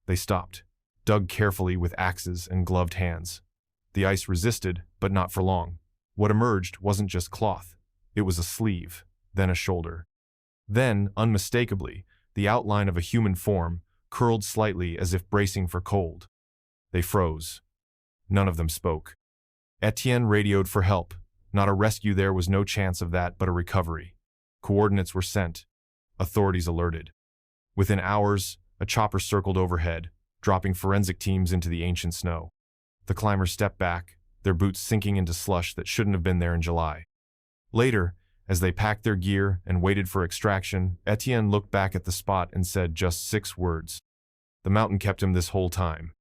They stopped, dug carefully with axes and gloved hands. The ice resisted, but not for long. What emerged wasn't just cloth. It was a sleeve, then a shoulder. Then, unmistakably, the outline of a human form, curled slightly as if bracing for cold. They froze. None of them spoke. Etienne radioed for help. Not a rescue, there was no chance of that, but a recovery. Coordinates were sent. Authorities alerted. Within hours, a chopper circled overhead, dropping forensic teams into the ancient snow. The climbers stepped back, their boots sinking into slush that shouldn't have been there in July. Later, as they packed their gear and waited for extraction, Etienne looked back at the spot and said just 6 words. The mountain kept him this whole time.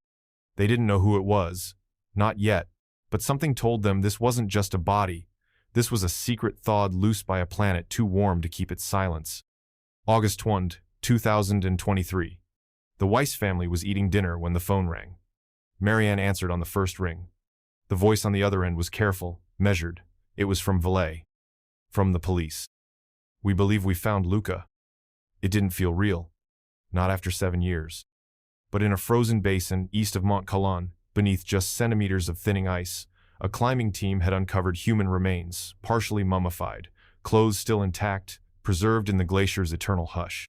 They didn't know who it was. Not yet. But something told them this wasn't just a body. This was a secret thawed loose by a planet too warm to keep its silence. August 20, 2023. The Weiss family was eating dinner when the phone rang. Marianne answered on the first ring. The voice on the other end was careful, measured. It was from Valais. From the police. "We believe we found Luca." It didn't feel real. Not after 7 years. But in a frozen basin east of Mont Colon, beneath just centimeters of thinning ice, a climbing team had uncovered human remains, partially mummified, clothes still intact, preserved in the glacier's eternal hush.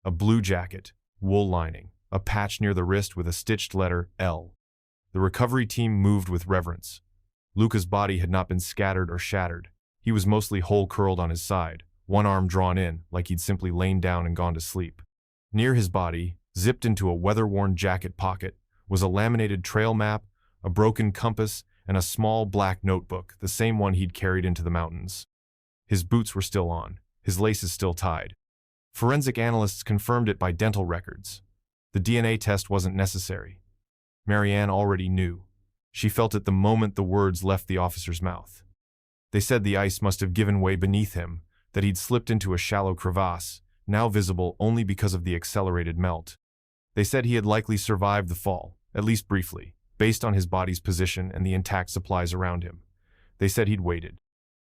A blue jacket, wool lining, a patch near the wrist with a stitched letter L. The recovery team moved with reverence. Luca's body had not been scattered or shattered. He was mostly whole, curled on his side, one arm drawn in, like he'd simply lain down and gone to sleep. Near his body, zipped into a weather-worn jacket pocket, was a laminated trail map, a broken compass, and a small black notebook, the same one he'd carried into the mountains. His boots were still on, his laces still tied. Forensic analysts confirmed it by dental records. The DNA test wasn't necessary. Marianne already knew. She felt it the moment the words left the officer's mouth. They said the ice must have given way beneath him, that he'd slipped into a shallow crevasse, now visible only because of the accelerated melt. They said he had likely survived the fall, at least briefly, based on his body's position and the intact supplies around him. They said he'd waited.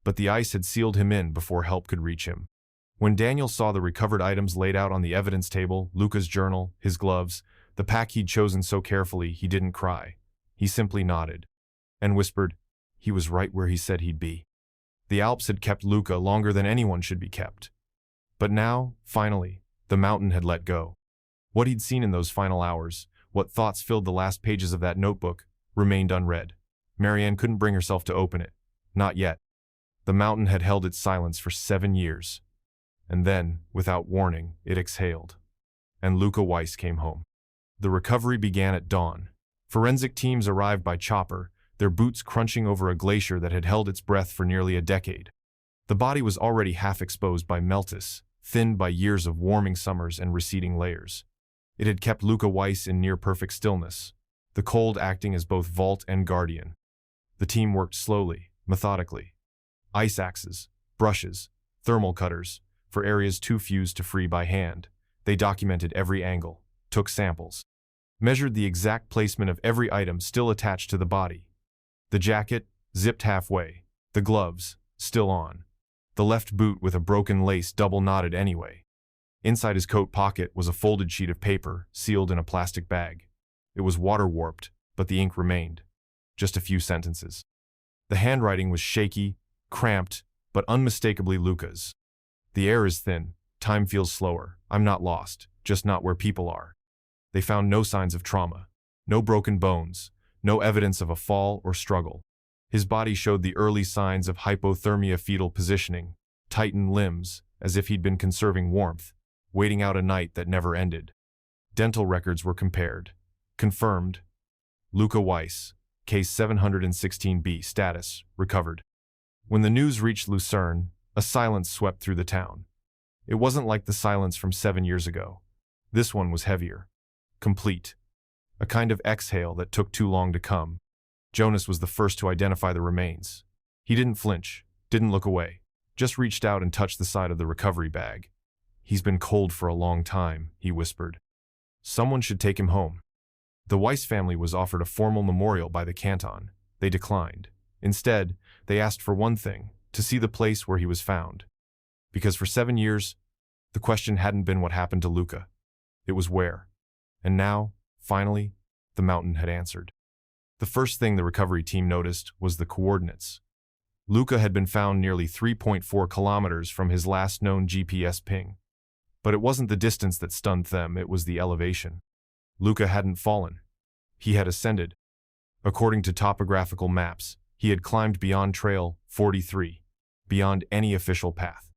But the ice had sealed him in before help could reach him. When Daniel saw the recovered items laid out on the evidence table, Luca's journal, his gloves, the pack he'd chosen so carefully, he didn't cry. He simply nodded. And whispered, he was right where he said he'd be. The Alps had kept Luca longer than anyone should be kept. But now, finally, the mountain had let go. What he'd seen in those final hours, what thoughts filled the last pages of that notebook, remained unread. Marianne couldn't bring herself to open it. Not yet. The mountain had held its silence for 7 years. And then, without warning, it exhaled. And Luca Weiss came home. The recovery began at dawn. Forensic teams arrived by chopper, their boots crunching over a glacier that had held its breath for nearly a decade. The body was already half exposed by meltus, thinned by years of warming summers and receding layers. It had kept Luca Weiss in near-perfect stillness, the cold acting as both vault and guardian. The team worked slowly, methodically. Ice axes, brushes, thermal cutters, for areas too fused to free by hand. They documented every angle, took samples, measured the exact placement of every item still attached to the body. The jacket, zipped halfway. The gloves, still on. The left boot with a broken lace double-knotted anyway. Inside his coat pocket was a folded sheet of paper, sealed in a plastic bag. It was water-warped, but the ink remained. Just a few sentences. The handwriting was shaky, cramped, but unmistakably Luca's. The air is thin. Time feels slower. I'm not lost, just not where people are. They found no signs of trauma. No broken bones. No evidence of a fall or struggle. His body showed the early signs of hypothermia, fetal positioning, tightened limbs, as if he'd been conserving warmth, waiting out a night that never ended. Dental records were compared. Confirmed. Luca Weiss, case 716B, status, recovered. When the news reached Lucerne, a silence swept through the town. It wasn't like the silence from 7 years ago. This one was heavier. Complete. A kind of exhale that took too long to come. Jonas was the first to identify the remains. He didn't flinch. didn't look away, just reached out and touched the side of the recovery bag. "He's been cold for a long time," he whispered. "Someone should take him home." The Weiss family was offered a formal memorial by the canton. They declined. Instead, they asked for one thing: to see the place where he was found. Because for 7 years, the question hadn't been what happened to Luca. It was where. And now, finally, the mountain had answered. The first thing the recovery team noticed was the coordinates. Luca had been found nearly 3.4 kilometers from his last known GPS ping. But it wasn't the distance that stunned them, it was the elevation. Luca hadn't fallen. He had ascended. According to topographical maps, he had climbed beyond Trail 43, beyond any official path.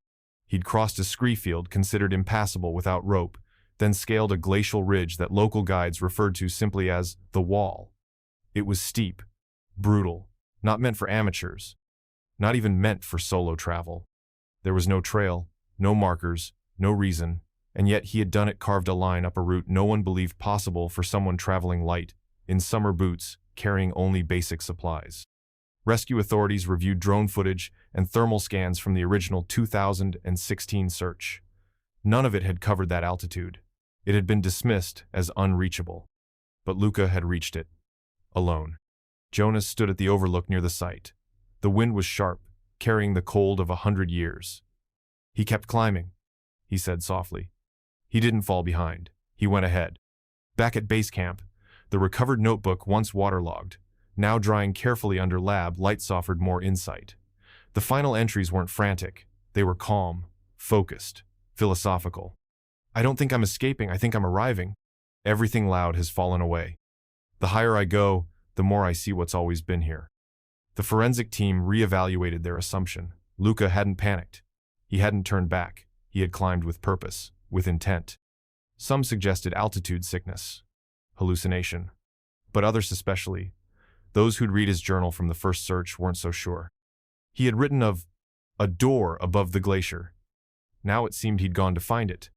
He'd crossed a scree field considered impassable without rope, then scaled a glacial ridge that local guides referred to simply as the Wall. It was steep, brutal, not meant for amateurs, not even meant for solo travel. There was no trail, no markers, no reason, and yet he had done it, carved a line up a route no one believed possible for someone traveling light, in summer boots, carrying only basic supplies. Rescue authorities reviewed drone footage and thermal scans from the original 2016 search. None of it had covered that altitude. It had been dismissed as unreachable. But Luca had reached it. Alone. Jonas stood at the overlook near the site. The wind was sharp, carrying the cold of 100 years. "He kept climbing," he said softly. "He didn't fall behind. He went ahead." Back at base camp, the recovered notebook, once waterlogged, now drying carefully under lab lights, offered more insight. The final entries weren't frantic. They were calm, focused, philosophical. "I don't think I'm escaping, I think I'm arriving. Everything loud has fallen away. The higher I go, the more I see what's always been here." The forensic team reevaluated their assumption. Luca hadn't panicked. He hadn't turned back. He had climbed with purpose, with intent. Some suggested altitude sickness, hallucination. But others, especially those who'd read his journal from the first search, weren't so sure. He had written of a door above the glacier. Now it seemed he'd gone to find it.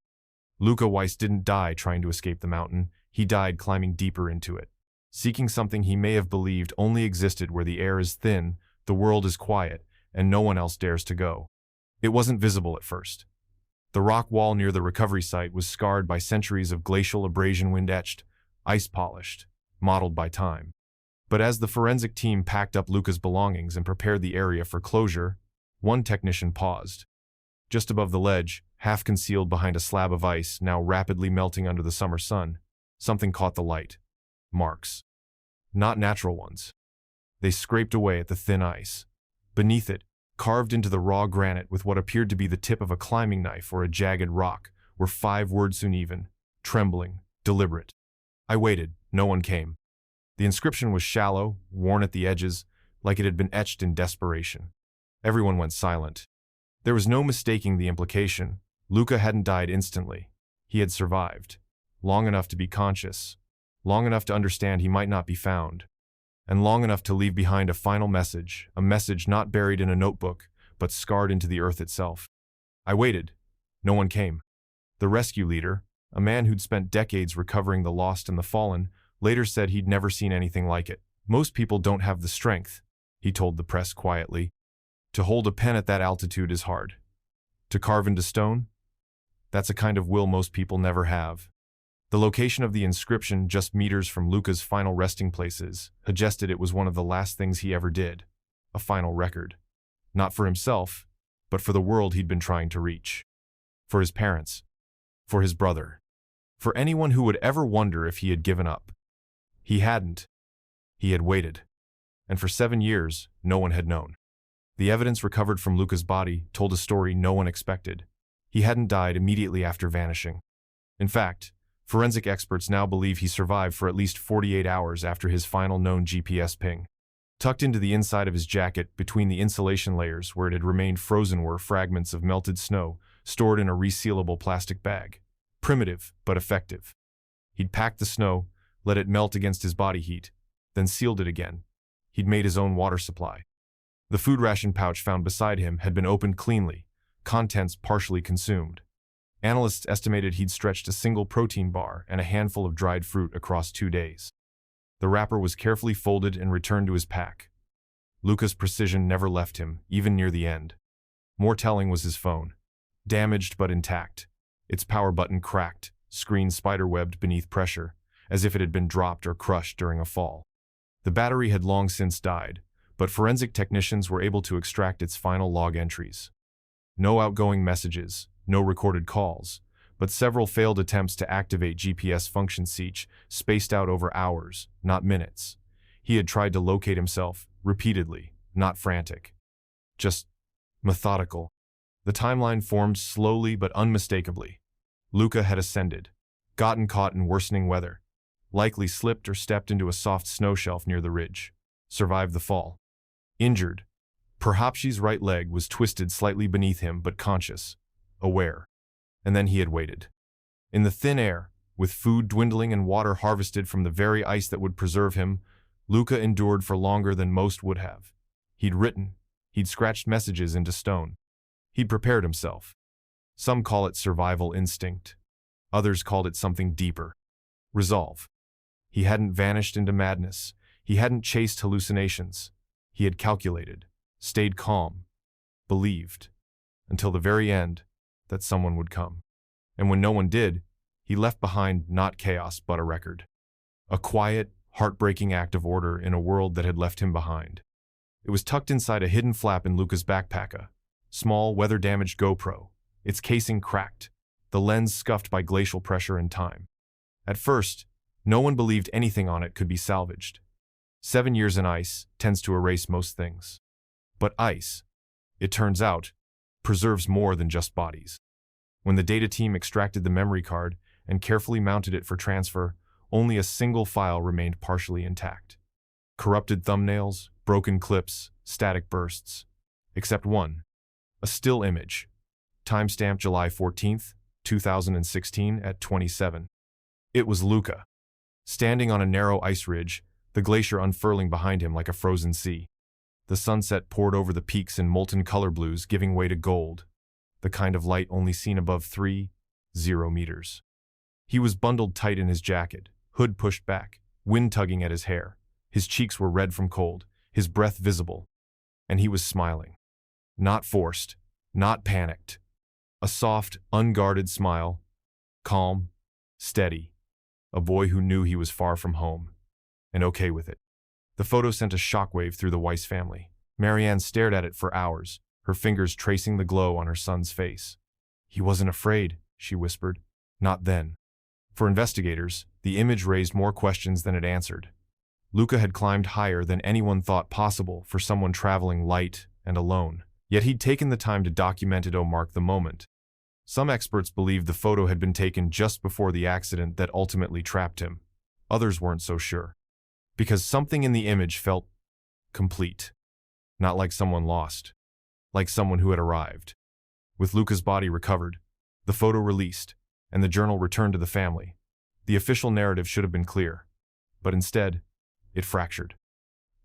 Luca Weiss didn't die trying to escape the mountain. He died climbing deeper into it, seeking something he may have believed only existed where the air is thin, the world is quiet, and no one else dares to go. It wasn't visible at first. The rock wall near the recovery site was scarred by centuries of glacial abrasion, wind-etched, ice-polished, modeled by time. But as the forensic team packed up Luca's belongings and prepared the area for closure, one technician paused. Just above the ledge, half concealed behind a slab of ice now rapidly melting under the summer sun, something caught the light. Marks. Not natural ones. They scraped away at the thin ice. Beneath it, carved into the raw granite with what appeared to be the tip of a climbing knife or a jagged rock, were 5 words uneven, trembling, deliberate. I waited. No one came. The inscription was shallow, worn at the edges, like it had been etched in desperation. Everyone went silent. There was no mistaking the implication. Luca hadn't died instantly. He had survived. Long enough to be conscious. Long enough to understand he might not be found. And long enough to leave behind a final message, a message not buried in a notebook, but scarred into the earth itself. I waited. No one came. The rescue leader, a man who'd spent decades recovering the lost and the fallen, later said he'd never seen anything like it. "Most people don't have the strength," he told the press quietly. "To hold a pen at that altitude is hard. To carve into stone? That's a kind of will most people never have." The location of the inscription, just meters from Luca's final resting places, suggested it was one of the last things he ever did. A final record. Not for himself, but for the world he'd been trying to reach. For his parents. For his brother. For anyone who would ever wonder if he had given up. He hadn't. He had waited. And for 7 years, no one had known. The evidence recovered from Luca's body told a story no one expected. He hadn't died immediately after vanishing. In fact, forensic experts now believe he survived for at least 48 hours after his final known GPS ping. Tucked into the inside of his jacket, between the insulation layers where it had remained frozen, were fragments of melted snow, stored in a resealable plastic bag. Primitive, but effective. He'd packed the snow, let it melt against his body heat, then sealed it again. He'd made his own water supply. The food ration pouch found beside him had been opened cleanly, contents partially consumed. Analysts estimated he'd stretched a single protein bar and a handful of dried fruit across 2 days. The wrapper was carefully folded and returned to his pack. Luca's precision never left him, even near the end. More telling was his phone. Damaged but intact. Its power button cracked, screen spiderwebbed beneath pressure, as if it had been dropped or crushed during a fall. The battery had long since died, but forensic technicians were able to extract its final log entries. No outgoing messages, no recorded calls, but several failed attempts to activate GPS functions, each spaced out over hours, not minutes. He had tried to locate himself, repeatedly, not frantic. Just methodical. The timeline formed slowly but unmistakably. Luca had ascended, gotten caught in worsening weather, likely slipped or stepped into a soft snow shelf near the ridge, survived the fall. Injured. Perhapshi's right leg was twisted slightly beneath him but conscious, aware. And then he had waited. In the thin air, with food dwindling and water harvested from the very ice that would preserve him, Luca endured for longer than most would have. He'd written. He'd scratched messages into stone. He'd prepared himself. Some call it survival instinct. Others called it something deeper. Resolve. He hadn't vanished into madness. He hadn't chased hallucinations. He had calculated, stayed calm, believed, until the very end, that someone would come. And when no one did, he left behind not chaos but a record. A quiet, heartbreaking act of order in a world that had left him behind. It was tucked inside a hidden flap in Luca's backpack, a small, weather-damaged GoPro, its casing cracked, the lens scuffed by glacial pressure and time. At first, no one believed anything on it could be salvaged. 7 years in ice tends to erase most things. But ice, it turns out, preserves more than just bodies. When the data team extracted the memory card and carefully mounted it for transfer, only a single file remained partially intact. Corrupted thumbnails, broken clips, static bursts. Except one. A still image. Timestamp July 14th, 2016 at 27. It was Luca. Standing on a narrow ice ridge, the glacier unfurling behind him like a frozen sea. The sunset poured over the peaks in molten color blues, giving way to gold, the kind of light only seen above 3.0 meters. He was bundled tight in his jacket, hood pushed back, wind tugging at his hair. His cheeks were red from cold, his breath visible, and he was smiling. Not forced, not panicked. A soft, unguarded smile, calm, steady. A boy who knew he was far from home, and okay with it. The photo sent a shockwave through the Weiss family. Marianne stared at it for hours, her fingers tracing the glow on her son's face. "He wasn't afraid," she whispered. "Not then." For investigators, the image raised more questions than it answered. Luca had climbed higher than anyone thought possible for someone traveling light and alone, yet he'd taken the time to document it. Mark the moment. Some experts believed the photo had been taken just before the accident that ultimately trapped him. Others weren't so sure. Because something in the image felt complete. Not like someone lost. Like someone who had arrived. With Luca's body recovered, the photo released, and the journal returned to the family. The official narrative should have been clear. But instead, it fractured.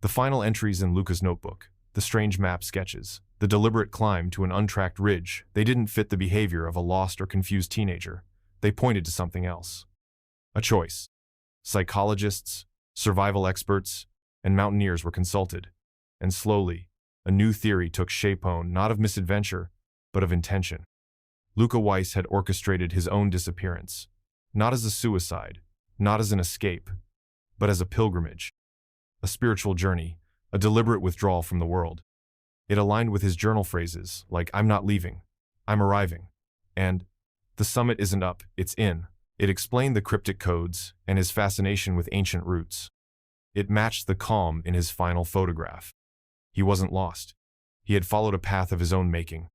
The final entries in Luca's notebook, the strange map sketches, the deliberate climb to an untracked ridge, they didn't fit the behavior of a lost or confused teenager. They pointed to something else. A choice. Psychologists, survival experts, and mountaineers were consulted, and slowly, a new theory took shape, not of misadventure, but of intention. Luca Weiss had orchestrated his own disappearance, not as a suicide, not as an escape, but as a pilgrimage, a spiritual journey, a deliberate withdrawal from the world. It aligned with his journal phrases, like, "I'm not leaving, I'm arriving," and "the summit isn't up, it's in." It explained the cryptic codes and his fascination with ancient roots. It matched the calm in his final photograph. He wasn't lost. He had followed a path of his own making.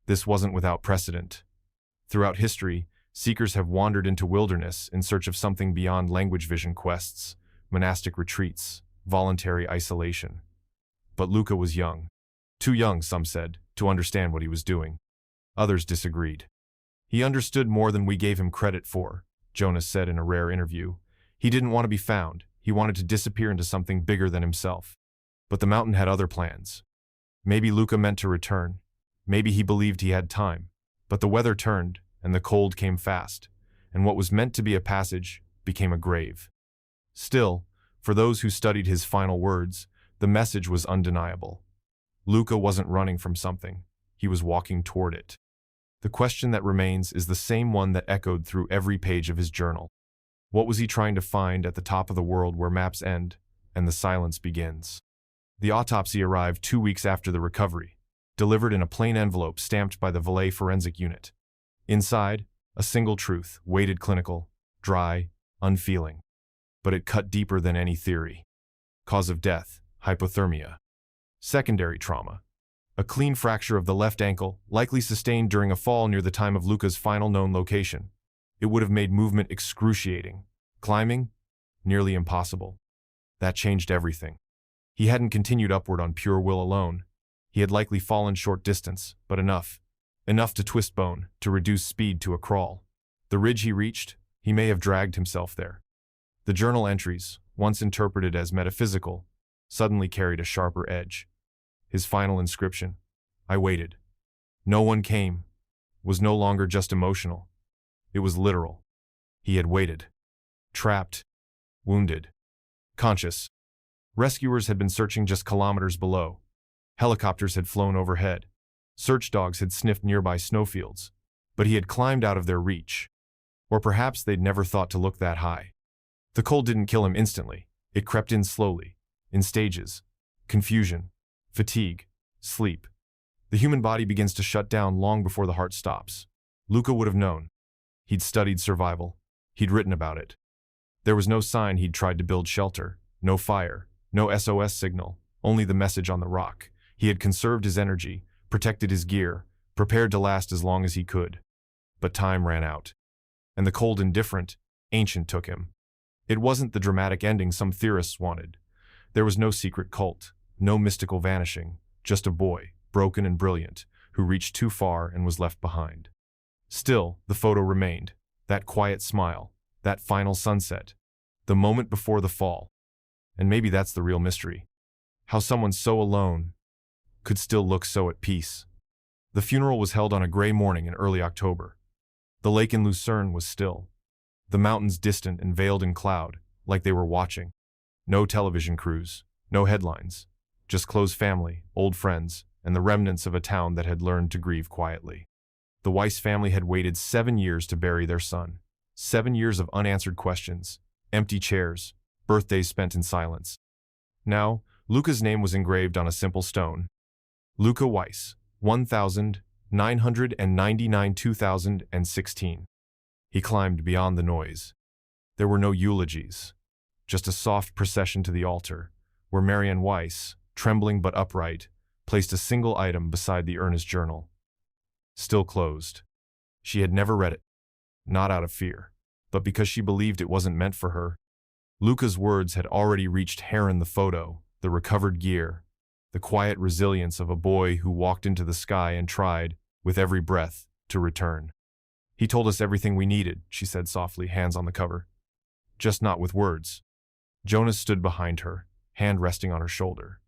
This wasn't without precedent. Throughout history, seekers have wandered into wilderness in search of something beyond language vision quests, monastic retreats, voluntary isolation. But Luca was young. Too young, some said, to understand what he was doing. Others disagreed. "He understood more than we gave him credit for," Jonas said in a rare interview. "He didn't want to be found. He wanted to disappear into something bigger than himself." But the mountain had other plans. Maybe Luca meant to return. Maybe he believed he had time. But the weather turned, and the cold came fast, and what was meant to be a passage became a grave. Still, for those who studied his final words, The message was undeniable. Luca wasn't running from something. He was walking toward it. The question that remains is the same one that echoed through every page of his journal. What was he trying to find at the top of the world where maps end and the silence begins? The autopsy arrived 2 weeks after the recovery, delivered in a plain envelope stamped by the Valais Forensic Unit. Inside, a single truth, weighted clinical, dry, unfeeling. But it cut deeper than any theory. Cause of death, hypothermia. Secondary trauma. A clean fracture of the left ankle, likely sustained during a fall near the time of Luca's final known location. It would have made movement excruciating. Climbing? Nearly impossible. That changed everything. He hadn't continued upward on pure will alone. He had likely fallen short distance, but enough. Enough to twist bone, to reduce speed to a crawl. The ridge he reached, he may have dragged himself there. The journal entries, once interpreted as metaphysical, suddenly carried a sharper edge. His final inscription, "I waited. No one came," was no longer just emotional. It was literal. He had waited. Trapped. Wounded. Conscious. Rescuers had been searching just kilometers below. Helicopters had flown overhead. Search dogs had sniffed nearby snowfields. But he had climbed out of their reach. Or perhaps they'd never thought to look that high. The cold didn't kill him instantly. It crept in slowly, in stages. Confusion, fatigue, sleep. The human body begins to shut down long before the heart stops. Luca would have known. He'd studied survival. He'd written about it. There was no sign he'd tried to build shelter, no fire, no SOS signal, only the message on the rock. He had conserved his energy, protected his gear, prepared to last as long as he could. But time ran out. And the cold indifferent, ancient took him. It wasn't the dramatic ending some theorists wanted. There was no secret cult, no mystical vanishing, just a boy, broken and brilliant, who reached too far and was left behind. Still, the photo remained, that quiet smile, that final sunset, the moment before the fall. And maybe that's the real mystery. How someone so alone could still look so at peace. The funeral was held on a gray morning in early October. The lake in Lucerne was still. The mountains distant and veiled in cloud, like they were watching. No television crews, no headlines, just close family, old friends, and the remnants of a town that had learned to grieve quietly. The Weiss family had waited 7 years to bury their son. 7 years of unanswered questions, empty chairs, birthdays spent in silence. Now, Luca's name was engraved on a simple stone. Luca Weiss, 1999-2016. He climbed beyond the noise. There were no eulogies, just a soft procession to the altar, where Marianne Weiss, trembling but upright, placed a single item beside the earnest journal. Still closed. She had never read it, not out of fear, but because she believed it wasn't meant for her. Luca's words had already reached Heron the photo, the recovered gear, the quiet resilience of a boy who walked into the sky and tried, with every breath, to return. "He told us everything we needed," she said softly, hands on the cover. Just not with words. Jonas stood behind her, hand resting on her shoulder.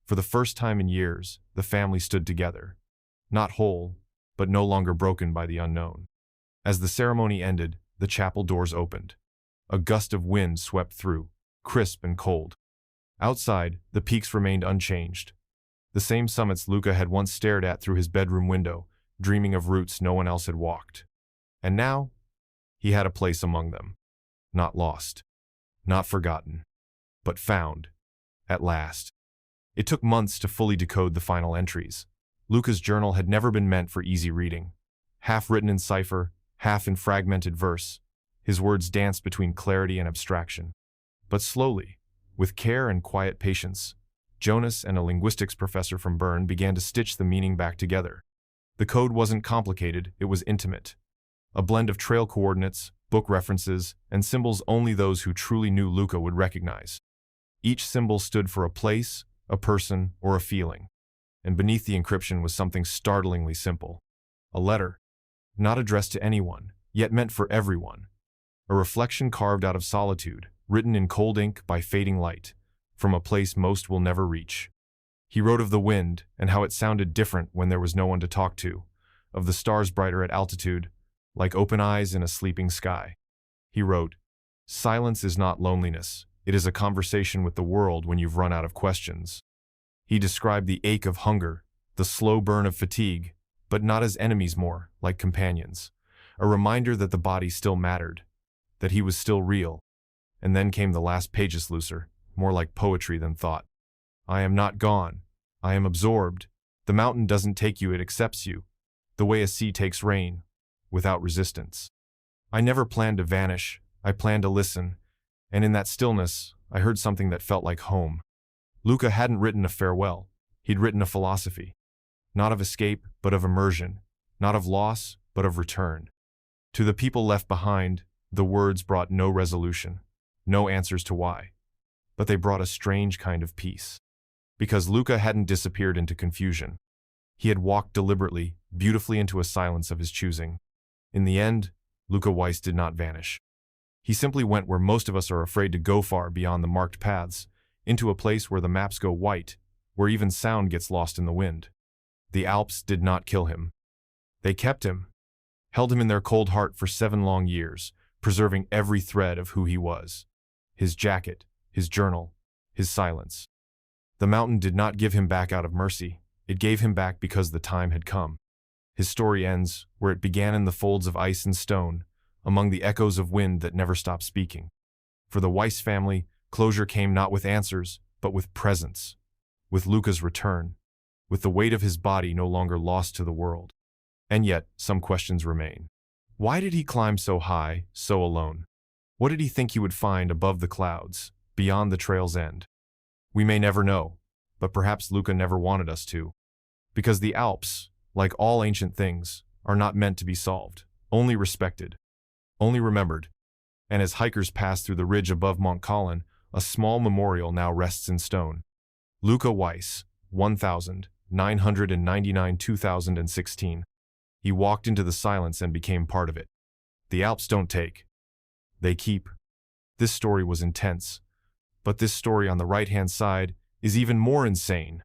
For the first time in years, the family stood together. Not whole, but no longer broken by the unknown. As the ceremony ended, the chapel doors opened. A gust of wind swept through, crisp and cold. Outside, the peaks remained unchanged. The same summits Luca had once stared at through his bedroom window, dreaming of routes no one else had walked. And now, he had a place among them. Not lost. Not forgotten. But found. At last. It took months to fully decode the final entries. Luca's journal had never been meant for easy reading. Half written in cipher, half in fragmented verse. His words danced between clarity and abstraction. But slowly, with care and quiet patience, Jonas and a linguistics professor from Bern began to stitch the meaning back together. The code wasn't complicated, it was intimate. A blend of trail coordinates, book references, and symbols only those who truly knew Luca would recognize. Each symbol stood for a place, a person, or a feeling. And beneath the encryption was something startlingly simple. A letter, not addressed to anyone, yet meant for everyone. A reflection carved out of solitude, written in cold ink by fading light, from a place most will never reach. He wrote of the wind and how it sounded different when there was no one to talk to, of the stars brighter at altitude, like open eyes in a sleeping sky. He wrote, "Silence is not loneliness, It is a conversation with the world when you've run out of questions. He described the ache of hunger, the slow burn of fatigue, but not as enemies more, like companions. A reminder that the body still mattered, that he was still real. And then came the last pages looser, more like poetry than thought. I am not gone. I am absorbed. The mountain doesn't take you, it accepts you, the way a sea takes rain, without resistance. I never planned to vanish. I planned to listen, and in that stillness, I heard something that felt like home. Luca hadn't written a farewell. He'd written a philosophy. Not of escape, but of immersion. Not of loss, but of return. To the people left behind, the words brought no resolution, no answers to why. But they brought a strange kind of peace. Because Luca hadn't disappeared into confusion. He had walked deliberately, beautifully into a silence of his choosing. In the end, Luca Weiss did not vanish. He simply went where most of us are afraid to go, far beyond the marked paths, into a place where the maps go white, where even sound gets lost in the wind. The Alps did not kill him. They kept him, held him in their cold heart for 7 long years, preserving every thread of who he was. His jacket, his journal, his silence. The mountain did not give him back out of mercy. It gave him back because the time had come. His story ends where it began, in the folds of ice and stone, among the echoes of wind that never stopped speaking. For the Weiss family, closure came not with answers, but with presence, with Luca's return, with the weight of his body no longer lost to the world. And yet, some questions remain. Why did he climb so high, so alone? What did he think he would find above the clouds, beyond the trail's end? We may never know, but perhaps Luca never wanted us to. Because the Alps, like all ancient things, are not meant to be solved, only respected, only remembered. And as hikers pass through the ridge above Mont Colin, a small memorial now rests in stone. Luca Weiss, 1999-2016. He walked into the silence and became part of it. The Alps don't take. They keep. This story was intense, but this story on the right-hand side is even more insane.